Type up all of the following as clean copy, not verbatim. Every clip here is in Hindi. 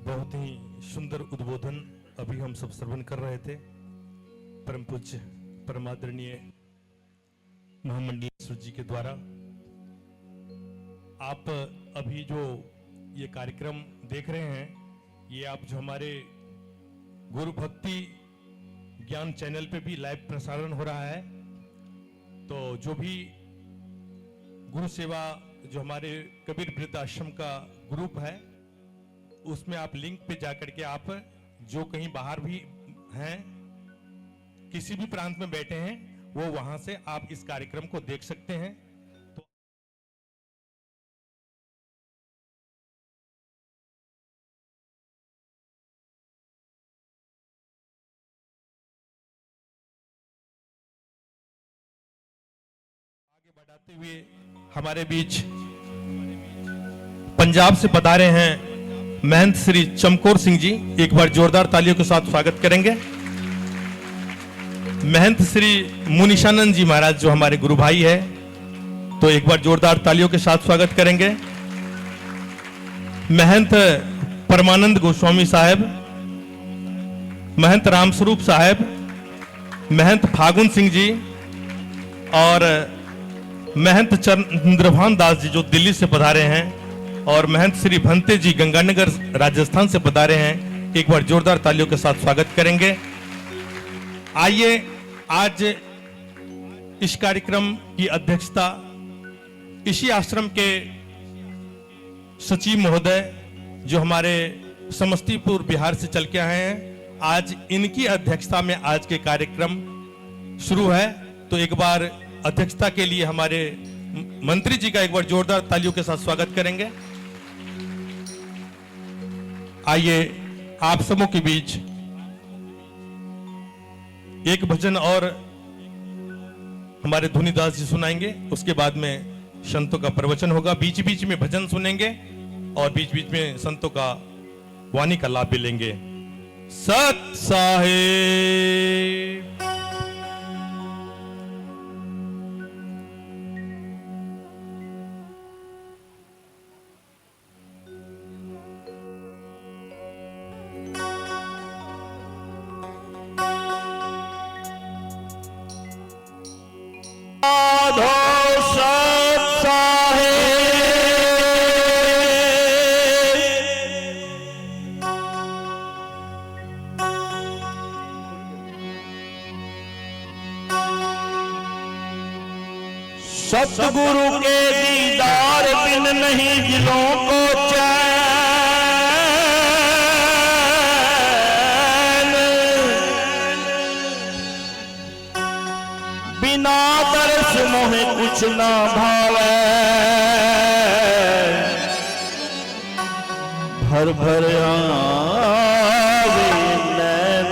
बहुत ही सुंदर उद्बोधन अभी हम सब श्रवण कर रहे थे। परम पूज्य परमादरणीय महामंडलेश्वर जी के द्वारा आप अभी जो ये कार्यक्रम देख रहे हैं, ये आप जो हमारे गुरु भक्ति ज्ञान चैनल पे भी लाइव प्रसारण हो रहा है। तो जो भी गुरु सेवा जो हमारे कबीर वृद्ध आश्रम का ग्रुप है, उसमें आप लिंक पे जाकर के आप जो कहीं बाहर भी हैं, किसी भी प्रांत में बैठे हैं, वो वहां से आप इस कार्यक्रम को देख सकते हैं। तो आगे बढ़ाते हुए हमारे बीच पंजाब से पधारे हैं महंत श्री चमकौर सिंह जी, एक बार जोरदार तालियों के साथ स्वागत करेंगे। महंत श्री मुनीशानंद जी महाराज जो हमारे गुरु भाई है, तो एक बार जोरदार तालियों के साथ स्वागत करेंगे। महंत परमानंद गोस्वामी साहब, महंत रामस्वरूप साहब, महंत फागुन सिंह जी और महंत चंद्रभान दास जी जो दिल्ली से पधारे हैं, और महंत श्री भंते जी गंगानगर राजस्थान से पधारे हैं। एक बार जोरदार तालियों के साथ स्वागत करेंगे। आइए, आज इस कार्यक्रम की अध्यक्षता इसी आश्रम के सचिव महोदय जो हमारे समस्तीपुर बिहार से चल के आए हैं, आज इनकी अध्यक्षता में आज के कार्यक्रम शुरू है। तो एक बार अध्यक्षता के लिए हमारे मंत्री जी का एक बार जोरदार तालियों के साथ स्वागत करेंगे। आइए, आप सबों के बीच एक भजन और हमारे धुनीदास जी सुनाएंगे। उसके बाद में संतों का प्रवचन होगा। बीच बीच में भजन सुनेंगे और बीच बीच में संतों का वाणी का लाभ भी लेंगे। सत साहेब सतगुरु के दीदार बिन नहीं दिलों को चैन, बिना दर्श मोहे कुछ ना भावे, भर भर आवे नैन।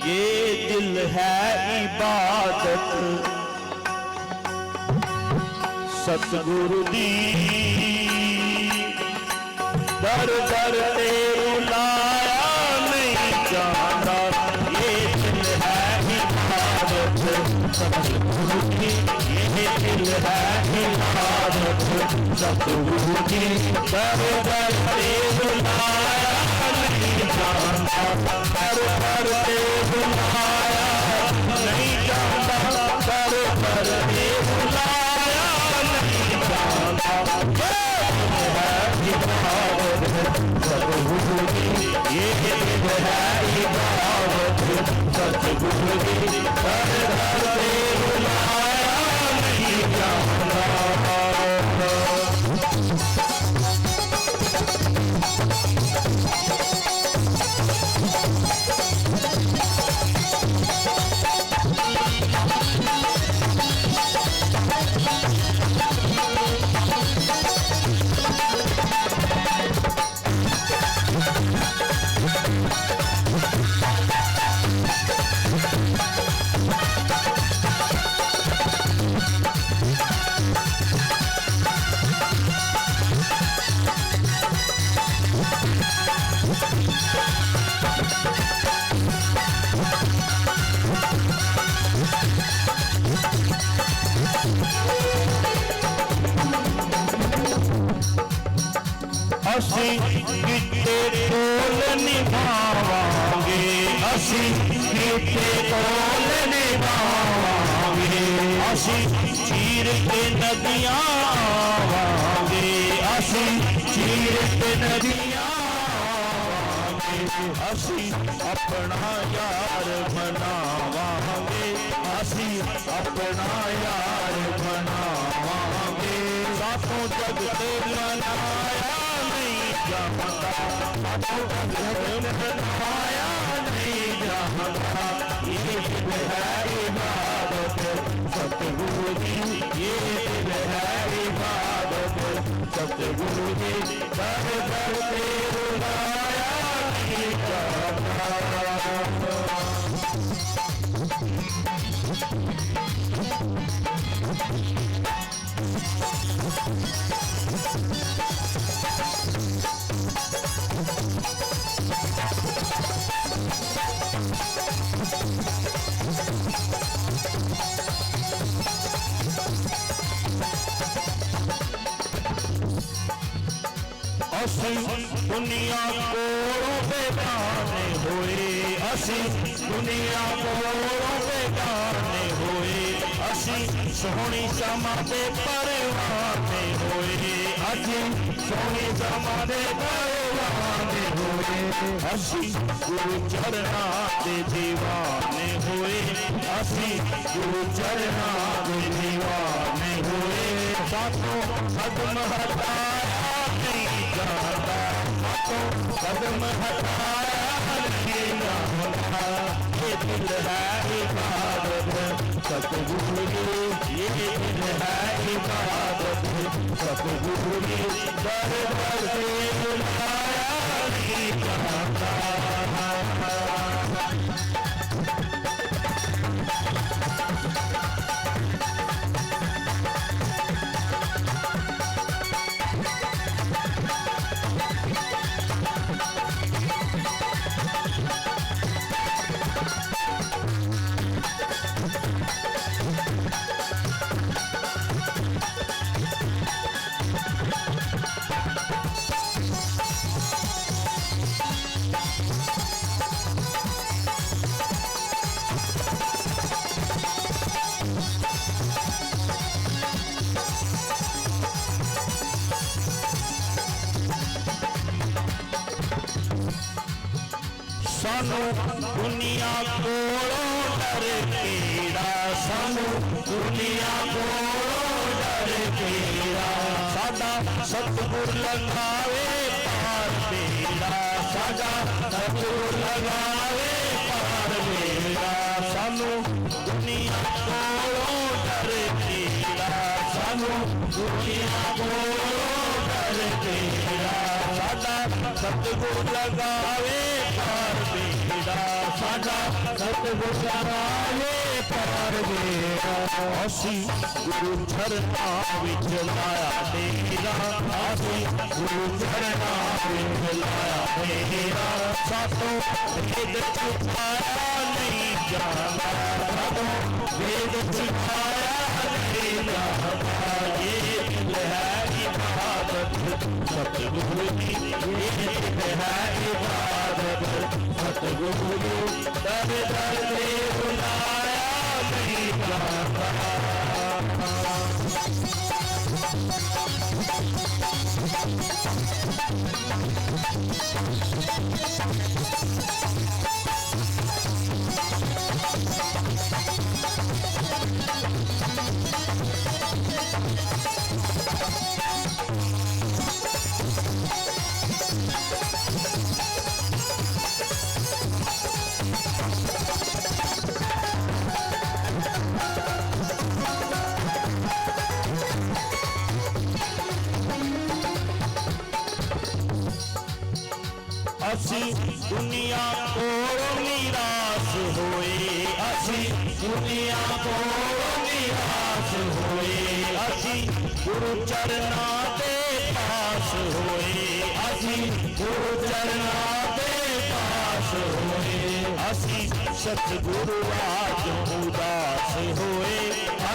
ये दिल है इबादत सतगुरु दी, दर दर ते बुलाया नहीं जाता। ये दिल है इबादत सतगुरु की, ये दिल है इबादत सतगुरु की, दर दर ते बुलाया नहीं जाता। दर दर ते बुलाया नहीं जाता, दर दर ते बुलाया नहीं जाता। सतगुरु की, ये दिल है इबादत सतगुरु की, दर दर ते बुलाया नहीं जाता। ਅਸੀਂ ਕਿਤੇ ਕੋਲ ਨਿਭਾਵਾਂਗੇ ਅਸੀਂ ਕਿਤੇ ਕੋਲ ਨਿਭਾਵਾਂਗੇ ਅਸੀਂ ਚੀਰ ਕੇ ਨਦੀਆਂ ਆਵਾਂਗੇ ਅਸੀਂ ਚੀਰ ਕੇ ਨਦੀਆਂ ਅਸੀਂ ਆਪਣਾ ਯਾਰ ਬਣਾਵਾਂਗੇ ਅਸੀਂ ਆਪਣਾ ਯਾਰ ਬਣਾਵਾਂਗੇ ਸਾਥੋਂ ਜਗ ਤੇ ਮਨਾਇਆ ਨਹੀਂ ਜਾਂਦਾ ਸਾਥੋਂ ਜਗ ਤੇ ਮਨਾਇਆ ਨਹੀਂ ਜਾਂਦਾ ਇਹ ਦਿਲ ਹੈ ਇਬਾਦਤ सतगुरु जी ये दिल है इबादत सतगुरु जी दर दर पे रुलाया नहीं जाता ਅਸੀਂ ਦੁਨੀਆ ਕੋਲੋਂ ਬੇਗਾਨੇ ਹੋਏ ਅਸੀਂ ਦੁਨੀਆ ਕੋਲੋਂ ਬੇਗਾਨੇ ਹੋਏ ਅਸੀਂ ਸੋਹਣੀ ਸਮਾਂ ਦੇ ਪਰਵਾਨੇ ਹੋਏ ਅਸੀਂ ਸੋਹਣੀ ਸਮਾਂ ਦੇ ਪਰਵਾਨੇ ਹੋਏ ਅਸੀਂ ਗੁਰੂ ਚਰਨਾਂ ਦੇ ਦੀਵਾਨੇ ਹੋਏ ਅਸੀਂ ਗੁਰੂ ਚਰਨਾਂ ਦੇ ਦੀਵਾਨੇ ਹੋਏ ਸਾਥੋਂ ਕਦਮ ਹਟਾਇਆ नहीं जाता तो कदम हटाया नहीं जाता ये दिल है इबादत सतगुरु ये दिल है इबादत सतगुरु दर दर से बुलाया नहीं जाता सानू दुनिया कोलों डर केड़ा सानू दुनिया कोलों डर केड़ा साडा सतगुर लगावे पार बेड़ा साडा सतगुर लगावे पार बेड़ा सानू दुनिया कोलों डर केड़ा सानू दुनिया कोलों डर केड़ा साडा सतगुर लगावे पार बेड़ा साडा सतगुर लगावे पार बेड़ा ਅਸੀਂ ਗੁਰੂ ਚਰਨਾਂ ਵਿੱਚ ਲਾਇਆ ਡੇਰਾ ਅਸੀਂ ਗੁਰੂ ਚਰਨਾਂ ਵਿੱਚ ਲਾਇਆ ਡੇਰਾ ਸਾਥੋਂ ਵੇਦ ਚੁਕਾਇਆ ਨਹੀਂ ਜਾਂਦਾ ਸਾਥੋਂ ਵੇਦ ਚੁਕਾਇਆ ਨਹੀਂ ਜਾਂਦਾ ਇਹ ਦਿਲ ਹੈ ਇਬਾਦਤ सतगुरु की ये दिल है इबादत सतगुरु दर दर से बुलाया नहीं जाता ਅਸੀਂ ਦੁਨੀਆ ਕੋਲੋਂ ਨਿਰਾਸ਼ ਹੋਏ ਅਸੀਂ ਦੁਨੀਆ ਕੋਲੋਂ ਨਿਰਾਸ਼ ਹੋਏ ਅਸੀਂ ਗੁਰੂ ਚਰਨਾਂ ਦੇ ਪਾਸ ਹੋਏ ਅਸੀਂ ਗੁਰੂ ਚਰਨਾਂ ਦੇ ਪਾਸ ਹੋਏ ਅਸੀਂ ਸਤਿਗੁਰੂ ਆਜ ਉਦਾਸ ਹੋਏ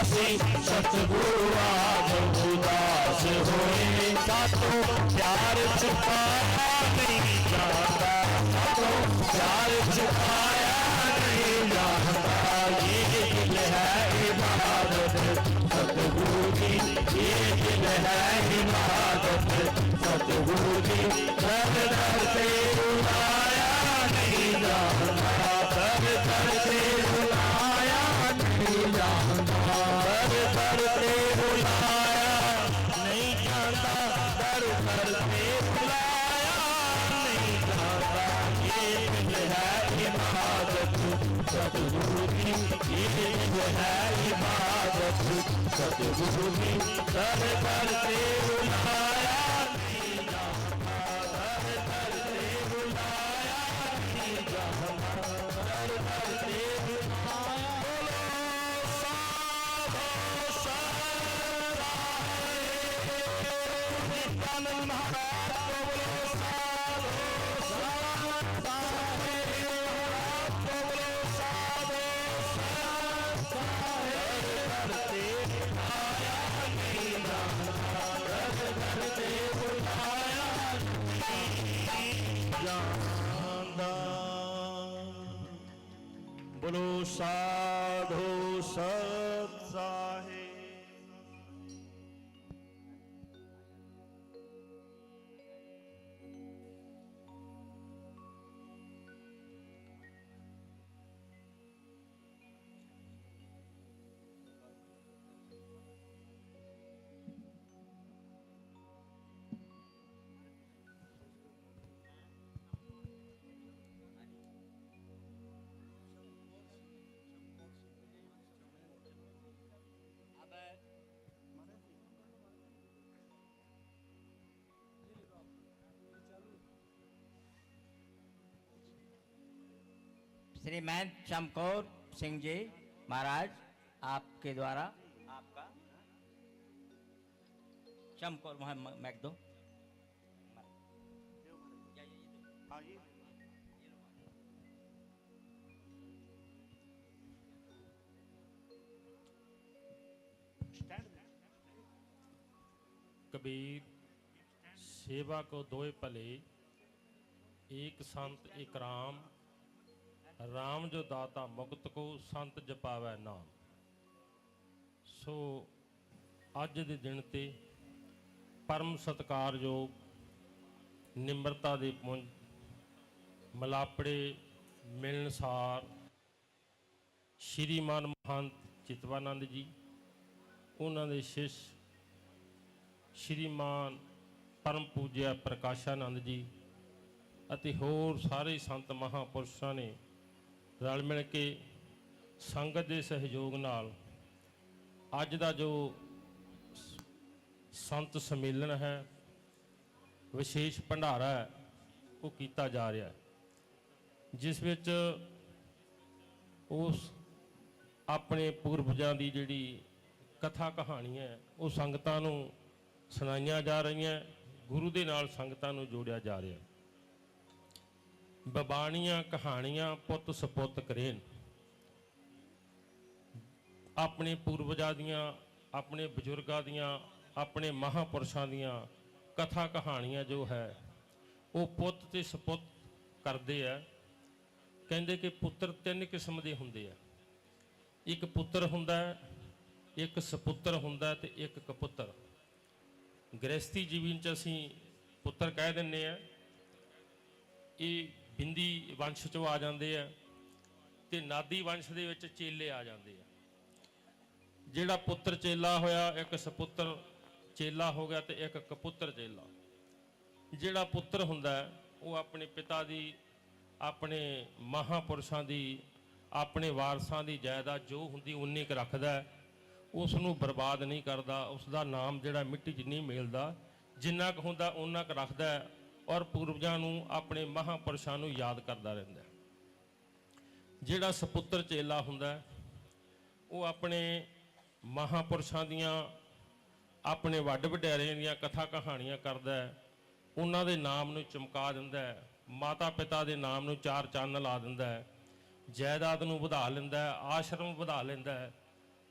ਅਸੀਂ ਸਤਿਗੁਰੂ ਆਜ ਉਦਾਸ पास होए सातों प्यार छुपाया नहीं जाता, सातों प्यार छुपाया नहीं जाता। ये दिल है इबादत सतगुरु की, ये दिल है इबादत सतगुरु की। दर दर से रुलाया नहीं जाता, दर दर से रुलाया नहीं जाता, दर दर से रुलाया नहीं जाता, दर दर से रुलाया नहीं जाता। ये दिल है इबादत सतगुरु की, ये दिल है इबादत सतगुरु की। दर दर से रुलाया नहीं जाता, दर दर से रुलाया नहीं जाता, दर दर से रुलाया। बोलो साधो सराय नित्यानंद महाराज को, बोलो साधो सराय महाराज को, बोलो साधो सराय। दर दर से रुलाया नहीं जाता, दर दर से रुलाया नहीं जाता। बोलो साधो सत साहेब। श्री महंत चमकौर सिंह जी महाराज आपके द्वारा आपका चमकौर मोहम्मद मैक दो। कबीर सेवा को दोए भले, एक संत एक राम, राम जो दाता मुक्त को संत जपावै नाम। सो अज दे दिन ते परम सत्कारयोग निम्रता दे पुंज मलापड़े मिलनसार श्रीमान महंत चितवानंद जी, उन्हां दे शिष्य श्रीमान परम पूज्य प्रकाशानंद जी ਅਤੇ ਹੋਰ ਸਾਰੇ ਸੰਤ ਮਹਾਂਪੁਰਸ਼ਾਂ ਨੇ ਰਲ ਮਿਲ ਕੇ ਸੰਗਤ ਦੇ ਸਹਿਯੋਗ ਨਾਲ ਅੱਜ ਦਾ ਜੋ ਸੰਤ ਸੰਮੇਲਨ ਹੈ, ਵਿਸ਼ੇਸ਼ ਭੰਡਾਰਾ ਹੈ, ਉਹ ਕੀਤਾ ਜਾ ਰਿਹਾ ਹੈ, ਜਿਸ ਵਿੱਚ ਉਸ ਆਪਣੇ ਪੂਰਵਜਾਂ ਦੀ ਜਿਹੜੀ ਕਥਾ ਕਹਾਣੀ ਹੈ ਉਹ ਸੰਗਤਾਂ ਨੂੰ ਸੁਣਾਈਆਂ ਜਾ ਰਹੀਆਂ, ਗੁਰੂ ਦੇ ਨਾਲ ਸੰਗਤਾਂ ਨੂੰ ਜੋੜਿਆ ਜਾ ਰਿਹਾ। ਬਬਾਣੀਆਂ ਕਹਾਣੀਆਂ ਪੁੱਤ ਸਪੁੱਤ ਕਰੇਨ, ਆਪਣੇ ਪੂਰਵਜਾਂ ਦੀਆਂ, ਆਪਣੇ ਬਜ਼ੁਰਗਾਂ ਦੀਆਂ, ਆਪਣੇ ਮਹਾਂਪੁਰਸ਼ਾਂ ਦੀਆਂ ਕਥਾ ਕਹਾਣੀਆਂ ਜੋ ਹੈ ਉਹ ਪੁੱਤ ਤੇ ਸਪੁੱਤ ਕਰਦੇ ਆ। ਕਹਿੰਦੇ ਕਿ ਪੁੱਤਰ ਤਿੰਨ ਕਿਸਮ ਦੇ ਹੁੰਦੇ ਆ, ਇੱਕ ਪੁੱਤਰ ਹੁੰਦਾ, ਇੱਕ ਸਪੁੱਤਰ ਹੁੰਦਾ ਤੇ ਇੱਕ ਕਪੁੱਤਰ। ਗ੍ਰਸਤੀ ਜੀਵਨ 'ਚ ਅਸੀਂ ਪੁੱਤਰ ਕਹਿ ਦਿੰਦੇ ਆ, ਇਹ ਬਿੰਦੀ ਵੰਸ਼ 'ਚੋਂ ਆ ਜਾਂਦੇ ਆ, ਤੇ ਨਾਦੀ ਵੰਸ਼ ਦੇ ਵਿੱਚ ਚੇਲੇ ਆ ਜਾਂਦੇ ਆ। ਜਿਹੜਾ ਪੁੱਤਰ ਚੇਲਾ ਹੋਇਆ, ਇੱਕ ਸਪੁੱਤਰ ਚੇਲਾ ਹੋ ਗਿਆ ਤੇ ਇੱਕ ਕਪੁੱਤਰ ਚੇਲਾ। ਜਿਹੜਾ ਪੁੱਤਰ ਹੁੰਦਾ ਉਹ ਆਪਣੇ ਪਿਤਾ ਦੀ, ਆਪਣੇ ਮਹਾਂਪੁਰਸ਼ਾਂ ਦੀ, ਆਪਣੇ ਵਾਰਸਾਂ ਦੀ ਜਾਇਦਾਦ ਜੋ ਹੁੰਦੀ ਉਨੀ ਕੁ ਰੱਖਦਾ, ਉਸ ਨੂੰ ਬਰਬਾਦ ਨਹੀਂ ਕਰਦਾ। ਉਸ ਦਾ ਨਾਮ ਜਿਹੜਾ ਮਿੱਟੀ 'ਚ ਨਹੀਂ ਮਿਲਦਾ, ਜਿੰਨਾ ਕੁ ਹੁੰਦਾ ਉਨਾ ਕੁ ਰੱਖਦਾ ਔਰ ਪੂਰਵਜਾਂ ਨੂੰ, ਆਪਣੇ ਮਹਾਂਪੁਰਸ਼ਾਂ ਨੂੰ ਯਾਦ ਕਰਦਾ ਰਹਿੰਦਾ। ਜਿਹੜਾ ਸਪੁੱਤਰ ਚੇਲਾ ਹੁੰਦਾ ਉਹ ਆਪਣੇ ਮਹਾਂਪੁਰਸ਼ਾਂ ਦੀਆਂ, ਆਪਣੇ ਵੱਡ ਵਡਿਆਰਿਆਂ ਦੀਆਂ ਕਥਾ ਕਹਾਣੀਆਂ ਕਰਦਾ, ਉਹਨਾਂ ਦੇ ਨਾਮ ਨੂੰ ਚਮਕਾ ਦਿੰਦਾ, ਮਾਤਾ ਪਿਤਾ ਦੇ ਨਾਮ ਨੂੰ ਚਾਰ ਚੰਨ ਲਾ ਦਿੰਦਾ, ਜਾਇਦਾਦ ਨੂੰ ਵਧਾ ਲੈਂਦਾ, ਆਸ਼ਰਮ ਵਧਾ ਲੈਂਦਾ।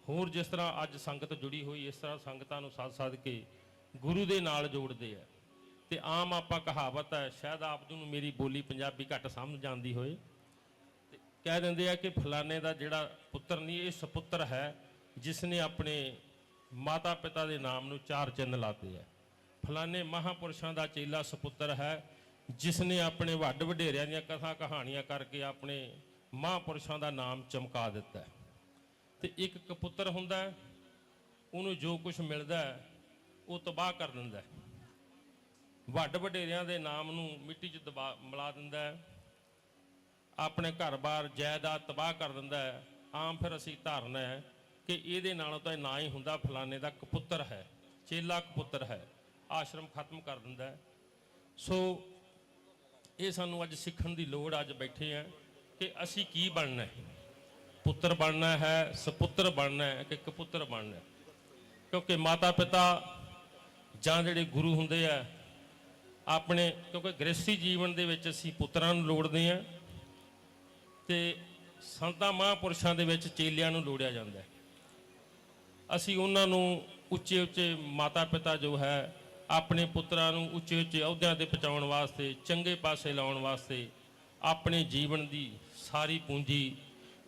ਹੋਰ ਜਿਸ ਤਰ੍ਹਾਂ ਅੱਜ ਸੰਗਤ ਜੁੜੀ ਹੋਈ, ਇਸ ਤਰ੍ਹਾਂ ਸੰਗਤਾਂ ਨੂੰ ਸੱਦ ਸੱਦ ਕੇ ਗੁਰੂ ਦੇ ਨਾਲ ਜੋੜਦੇ ਆ। ਤੇ ਆਮ ਆਪਾਂ ਕਹਾਵਤ ਹੈ, ਸ਼ਾਇਦ ਆਪ ਜੀ ਨੂੰ ਮੇਰੀ ਬੋਲੀ ਪੰਜਾਬੀ ਘੱਟ ਸਮਝ ਆਉਂਦੀ ਹੋਏ, ਤੇ ਕਹਿ ਦਿੰਦੇ ਆ ਕਿ ਫਲਾਣੇ ਦਾ ਜਿਹੜਾ ਪੁੱਤਰ ਨਹੀਂ, ਇਹ ਸਪੁੱਤਰ ਹੈ ਜਿਸ ਨੇ ਆਪਣੇ ਮਾਤਾ ਪਿਤਾ ਦੇ ਨਾਮ ਨੂੰ 4 ਚਿੰਨ੍ਹ ਲਾਤੇ ਆ। ਫਲਾਣੇ ਮਹਾਂਪੁਰਸ਼ਾਂ ਦਾ ਚੇਲਾ ਸਪੁੱਤਰ ਹੈ ਜਿਸ ਨੇ ਆਪਣੇ ਵੱਡ ਵਡੇਰਿਆਂ ਦੀਆਂ ਕਥਾ ਕਹਾਣੀਆਂ ਕਰਕੇ ਆਪਣੇ ਮਹਾਂਪੁਰਸ਼ਾਂ ਦਾ ਨਾਮ ਚਮਕਾ ਦਿੱਤਾ ਹੈ। ਤੇ ਇੱਕ ਕਪੁੱਤਰ ਹੁੰਦਾ ਹੈ, ਉਹਨੂੰ ਜੋ ਕੁਝ ਮਿਲਦਾ ਹੈ ਉਹ ਤਬਾਹ ਕਰ ਦਿੰਦਾ ਹੈ, ਵੱਡ ਵਡੇਰਿਆਂ ਦੇ ਨਾਮ ਨੂੰ ਮਿੱਟੀ 'ਚ ਮਿਲਾ ਦਿੰਦਾ ਹੈ, ਆਪਣੇ ਘਰ-ਬਾਰ ਜਾਇਦਾਦ ਤਬਾਹ ਕਰ ਦਿੰਦਾ ਹੈ। ਆਮ ਫਿਰ ਅਸੀਂ ਧਾਰਨਾ ਹੈ ਕਿ ਇਹਦੇ ਨਾਲੋਂ ਤਾਂ ਨਾ ਹੀ ਹੁੰਦਾ, ਫਲਾਣੇ ਦਾ ਕਪੁੱਤਰ ਹੈ, ਚੇਲਾ ਕਪੁੱਤਰ ਹੈ, ਆਸ਼ਰਮ ਖਤਮ ਕਰ ਦਿੰਦਾ ਹੈ। ਸੋ ਇਹ ਸਾਨੂੰ ਅੱਜ ਸਿੱਖਣ ਦੀ ਲੋੜ, ਅੱਜ ਬੈਠੇ ਆ ਕਿ ਅਸੀਂ ਕੀ ਬਣਨਾ ਹੈ, ਪੁੱਤਰ ਬਣਨਾ ਹੈ, ਸਪੁੱਤਰ ਬਣਨਾ ਹੈ ਕਿ ਕਪੁੱਤਰ ਬਣਨਾ ਹੈ। ਕਿਉਂਕਿ ਮਾਤਾ ਪਿਤਾ ਜਾਂ ਜਿਹੜੇ ਗੁਰੂ ਹੁੰਦੇ ਆ ਆਪਣੇ, ਕਿਉਂਕਿ ਗ੍ਰਸਤੀ ਜੀਵਨ ਦੇ ਵਿੱਚ ਅਸੀਂ ਪੁੱਤਰਾਂ ਨੂੰ ਲੋੜਦੇ ਹਾਂ ਤੇ ਸੰਤਾਂ ਮਹਾਂਪੁਰਸ਼ਾਂ ਦੇ ਵਿੱਚ ਚੇਲਿਆਂ ਨੂੰ ਲੋੜਿਆ ਜਾਂਦਾ ਹੈ। ਅਸੀਂ ਉਹਨਾਂ ਨੂੰ ਉੱਚੇ ਉੱਚੇ ਮਾਤਾ ਪਿਤਾ ਜੋ ਹੈ ਆਪਣੇ ਪੁੱਤਰਾਂ ਨੂੰ ਉੱਚੇ ਉੱਚੇ ਅਹੁਦਿਆਂ ਤੇ ਪਹੁੰਚਾਉਣ ਵਾਸਤੇ, ਚੰਗੇ ਪਾਸੇ ਲਾਉਣ ਵਾਸਤੇ ਆਪਣੇ ਜੀਵਨ ਦੀ ਸਾਰੀ ਪੂੰਜੀ,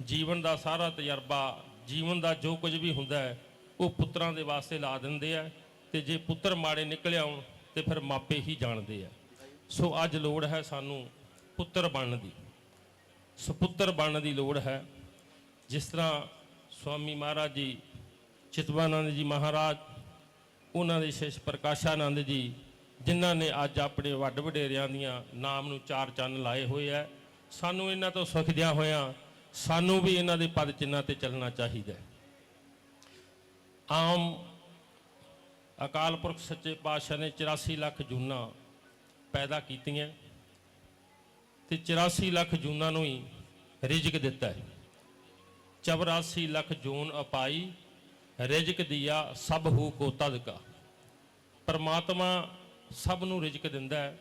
ਜੀਵਨ ਦਾ ਸਾਰਾ ਤਜਰਬਾ, ਜੀਵਨ ਦਾ ਜੋ ਕੁਝ ਵੀ ਹੁੰਦਾ ਹੈ ਉਹ ਪੁੱਤਰਾਂ ਦੇ ਵਾਸਤੇ ਲਾ ਦਿੰਦੇ ਆ। ਤੇ ਜੇ ਪੁੱਤਰ ਮਾੜੇ ਨਿਕਲ ਆਉਣ ਤੇ ਫਿਰ ਮਾਪੇ ਹੀ ਜਾਣਦੇ ਆ। ਸੋ ਅੱਜ ਲੋੜ ਹੈ ਸਾਨੂੰ ਪੁੱਤਰ ਬਣਨ ਦੀ, ਸੁਪੁੱਤਰ ਬਣਨ ਦੀ ਲੋੜ ਹੈ। ਜਿਸ ਤਰ੍ਹਾਂ ਸਵਾਮੀ ਮਹਾਰਾਜ ਜੀ, ਚਿਤਵਾਨੰਦ ਜੀ ਮਹਾਰਾਜ, ਉਹਨਾਂ ਦੇ ਸ਼ਿਸ਼ ਪ੍ਰਕਾਸ਼ਾਨੰਦ ਜੀ, ਜਿਨ੍ਹਾਂ ਨੇ ਅੱਜ ਆਪਣੇ ਵੱਡ ਵਡੇਰਿਆਂ ਦੀਆਂ ਨਾਮ ਨੂੰ 4 ਚੰਨ ਲਾਏ ਹੋਏ ਹੈ। ਸਾਨੂੰ ਇਹਨਾਂ ਤੋਂ ਸਿੱਖਦਿਆਂ ਹੋਇਆਂ ਸਾਨੂੰ ਵੀ ਇਹਨਾਂ ਦੇ ਪਦ ਚਿੰਨ੍ਹਾਂ ਤੇ ਚੱਲਣਾ ਚਾਹੀਦਾ ਹੈ। ਆਮ ਅਕਾਲ ਪੁਰਖ ਸੱਚੇ ਪਾਤਸ਼ਾਹ ਨੇ 84 ਲੱਖ ਜੂਨਾਂ ਪੈਦਾ ਕੀਤੀਆਂ ਤੇ 84 ਲੱਖ ਜੂਨਾਂ ਨੂੰ ਹੀ ਰਿਜ਼ਕ ਦਿੱਤਾ ਹੈ। 84 ਲੱਖ ਜੂਨ ਅਪਾਈ, ਰਿਜ਼ਕ ਦਿਆ ਸਭ ਹੂ ਕੋ ਤਦ ਕਾ। ਪਰਮਾਤਮਾ ਸਭ ਨੂੰ ਰਿਜ਼ਕ ਦਿੰਦਾ ਹੈ।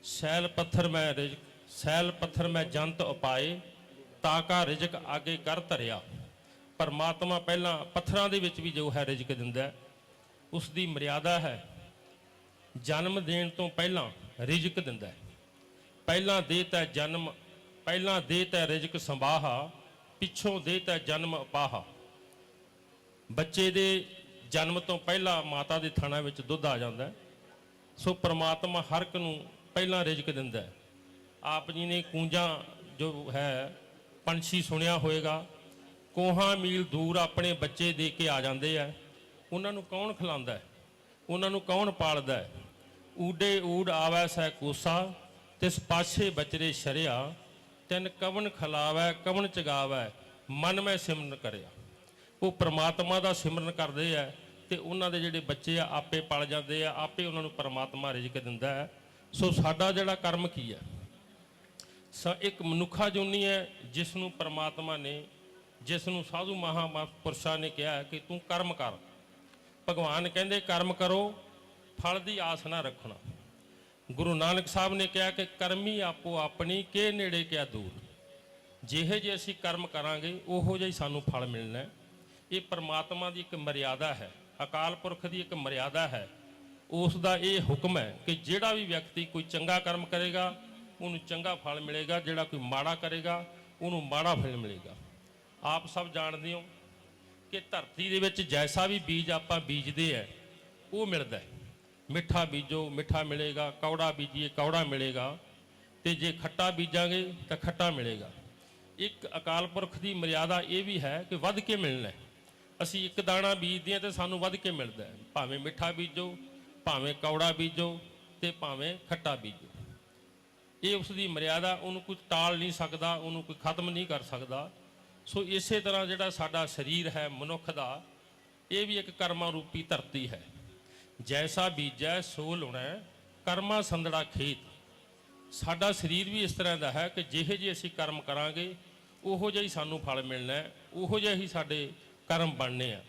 ਸੈਲ ਪੱਥਰ ਮੈਂ ਰਿਜ਼ਕ, ਸੈਲ ਪੱਥਰ ਮੈਂ ਜੰਤ ਉਪਾਏ, ਤਾਂ ਕਾ ਰਿਜ਼ਕ ਆਗੇ ਕਰ ਧਰਿਆ। ਪਰਮਾਤਮਾ ਪਹਿਲਾਂ ਪੱਥਰਾਂ ਦੇ ਵਿੱਚ ਵੀ ਜੋ ਹੈ ਰਿਜ਼ਕ ਦਿੰਦਾ ਹੈ, ਉਸ ਦੀ ਮਰਿਆਦਾ ਹੈ। ਜਨਮ ਦੇਣ ਤੋਂ ਪਹਿਲਾਂ ਰਿਜ਼ਕ ਦਿੰਦਾ ਹੈ। ਪਹਿਲਾਂ ਦੇ ਤਾ ਜਨਮ, ਪਹਿਲਾਂ ਦੇ ਤਾ ਰਿਜ਼ਕ ਸੰਭਾਹਾ, ਪਿੱਛੋਂ ਦੇ ਤਾ ਜਨਮ ਅਪਾਹਾ। ਬੱਚੇ ਦੇ ਜਨਮ ਤੋਂ ਪਹਿਲਾਂ ਮਾਤਾ ਦੇ ਥਣਾ ਵਿੱਚ ਦੁੱਧ ਆ ਜਾਂਦਾ ਹੈ। ਸੋ ਪਰਮਾਤਮਾ ਹਰ ਇੱਕ ਨੂੰ ਪਹਿਲਾਂ ਰਿਜ਼ਕ ਦਿੰਦਾ ਹੈ। ਆਪ ਜੀ ਨੇ ਕੂੰਜਾਂ ਜੋ ਹੈ ਪੰਛੀ ਸੁਣਿਆ ਹੋਵੇਗਾ, ਕੋਹਾਂ ਮੀਲ ਦੂਰ ਆਪਣੇ ਬੱਚੇ ਦੇ ਕੇ ਆ ਜਾਂਦੇ ਆ। ਉਹਨਾਂ ਨੂੰ ਕੌਣ ਖਿਲਾਉਂਦਾ ਹੈ, ਉਹਨਾਂ ਨੂੰ ਕੌਣ ਪਾਲਦਾ ਹੈ? ਊਡੇ ਊੜ ਆਵੈ ਸੈ ਕੋਸਾ, ਤਿਸ ਪਾਛੇ ਬਚਰੇ ਸ਼ਰਿਆ, ਤਿਨ ਕਵਨ ਖਿਲਾਵੈ ਕਵਨ ਚਗਾਵੈ, ਮਨ ਮੈਂ ਸਿਮਰਨ ਕਰਿਆ। ਉਹ ਪ੍ਰਮਾਤਮਾ ਦਾ ਸਿਮਰਨ ਕਰਦੇ ਆ ਤੇ ਉਹਨਾਂ ਦੇ ਜਿਹੜੇ ਬੱਚੇ ਆ ਆਪੇ ਪਲ ਜਾਂਦੇ ਆ, ਆਪੇ ਉਹਨਾਂ ਨੂੰ ਪਰਮਾਤਮਾ ਰਿਜ਼ਕ ਦਿੰਦਾ ਹੈ। ਸੋ ਸਾਡਾ ਜਿਹੜਾ ਕਰਮ ਕੀ ਹੈ, ਇੱਕ ਮਨੁੱਖਾ ਜੂਨੀ ਹੈ ਜਿਸ ਨੂੰ ਪਰਮਾਤਮਾ ਨੇ, ਜਿਸ ਨੂੰ ਸਾਧੂ ਮਹਾਂਪੁਰਸ਼ਾਂ ਨੇ ਕਿਹਾ ਕਿ ਤੂੰ ਕਰਮ ਕਰ। ਭਗਵਾਨ ਕਹਿੰਦੇ ਕਰਮ ਕਰੋ, ਫਲ ਦੀ ਆਸ ਨਾ ਰੱਖਣਾ। ਗੁਰੂ ਨਾਨਕ ਸਾਹਿਬ ਨੇ ਕਿਹਾ ਕਿ ਕਰਮੀ ਆਪੋ ਆਪਣੀ, ਕੇ ਨੇੜੇ ਕਿਆ ਦੂਰ। ਜਿਹੇ ਜੇ ਅਸੀਂ ਕਰਮ ਕਰਾਂਗੇ ਉਹੋ ਜਿਹਾ ਹੀ ਸਾਨੂੰ ਫਲ ਮਿਲਣਾ ਹੈ। ਇਹ ਪਰਮਾਤਮਾ ਦੀ ਇੱਕ ਮਰਿਆਦਾ ਹੈ, ਅਕਾਲ ਪੁਰਖ ਦੀ ਇੱਕ ਮਰਿਆਦਾ ਹੈ। ਉਸ ਦਾ ਇਹ ਹੁਕਮ ਹੈ ਕਿ ਜਿਹੜਾ ਵੀ ਵਿਅਕਤੀ ਕੋਈ ਚੰਗਾ ਕਰਮ ਕਰੇਗਾ ਉਹਨੂੰ ਚੰਗਾ ਫਲ ਮਿਲੇਗਾ, ਜਿਹੜਾ ਕੋਈ ਮਾੜਾ ਕਰੇਗਾ ਉਹਨੂੰ ਮਾੜਾ ਫਲ ਮਿਲੇਗਾ। ਆਪ ਸਭ ਜਾਣਦੇ ਹੋ ਕਿ ਧਰਤੀ ਦੇ ਵਿੱਚ ਜੈਸਾ ਵੀ ਬੀਜ ਆਪਾਂ ਬੀਜਦੇ ਹੈ ਉਹ ਮਿਲਦਾ ਹੈ। ਮਿੱਠਾ ਬੀਜੋ ਮਿੱਠਾ ਮਿਲੇਗਾ, ਕੌੜਾ ਬੀਜੀਏ ਕੌੜਾ ਮਿਲੇਗਾ, ਤੇ ਜੇ ਖੱਟਾ ਬੀਜਾਂਗੇ ਤਾਂ ਖੱਟਾ ਮਿਲੇਗਾ। ਇੱਕ ਅਕਾਲ ਪੁਰਖ ਦੀ ਮਰਿਆਦਾ ਇਹ ਵੀ ਹੈ ਕਿ ਵੱਧ ਕੇ ਮਿਲਣਾ ਹੈ। ਅਸੀਂ ਇੱਕ ਦਾਣਾ ਬੀਜਦੇ ਹਾਂ ਤੇ ਸਾਨੂੰ ਵੱਧ ਕੇ ਮਿਲਦਾ ਹੈ, ਭਾਵੇਂ ਮਿੱਠਾ ਬੀਜੋ, ਭਾਵੇਂ ਕੌੜਾ ਬੀਜੋ ਤੇ ਭਾਵੇਂ ਖੱਟਾ ਬੀਜੋ। ਇਹ ਉਸ ਦੀ ਮਰਿਆਦਾ, ਉਹਨੂੰ ਕੋਈ ਟਾਲ ਨਹੀਂ ਸਕਦਾ, ਉਹਨੂੰ ਕੋਈ ਖਤਮ ਨਹੀਂ ਕਰ ਸਕਦਾ। ਸੋ ਇਸੇ ਤਰ੍ਹਾਂ ਜਿਹੜਾ ਸਾਡਾ ਸਰੀਰ ਹੈ ਮਨੁੱਖ ਦਾ, ਇਹ ਵੀ ਇੱਕ ਕਰਮਾਂ ਰੂਪੀ ਧਰਤੀ ਹੈ। ਜੈਸਾ ਬੀਜੈ ਸੋ ਲੁਣੈ, ਕਰਮਾਂ ਸੰਦੜਾ ਖੇਤ। ਸਾਡਾ ਸਰੀਰ ਵੀ ਇਸ ਤਰ੍ਹਾਂ ਦਾ ਹੈ ਕਿ ਜਿਹੇ ਜਿਹੇ ਅਸੀਂ ਕਰਮ ਕਰਾਂਗੇ ਉਹੋ ਜਿਹਾ ਹੀ ਸਾਨੂੰ ਫਲ ਮਿਲਣਾ ਹੈ, ਉਹੋ ਜਿਹਾ ਹੀ ਸਾਡੇ ਕਰਮ ਬਣਨੇ ਆ।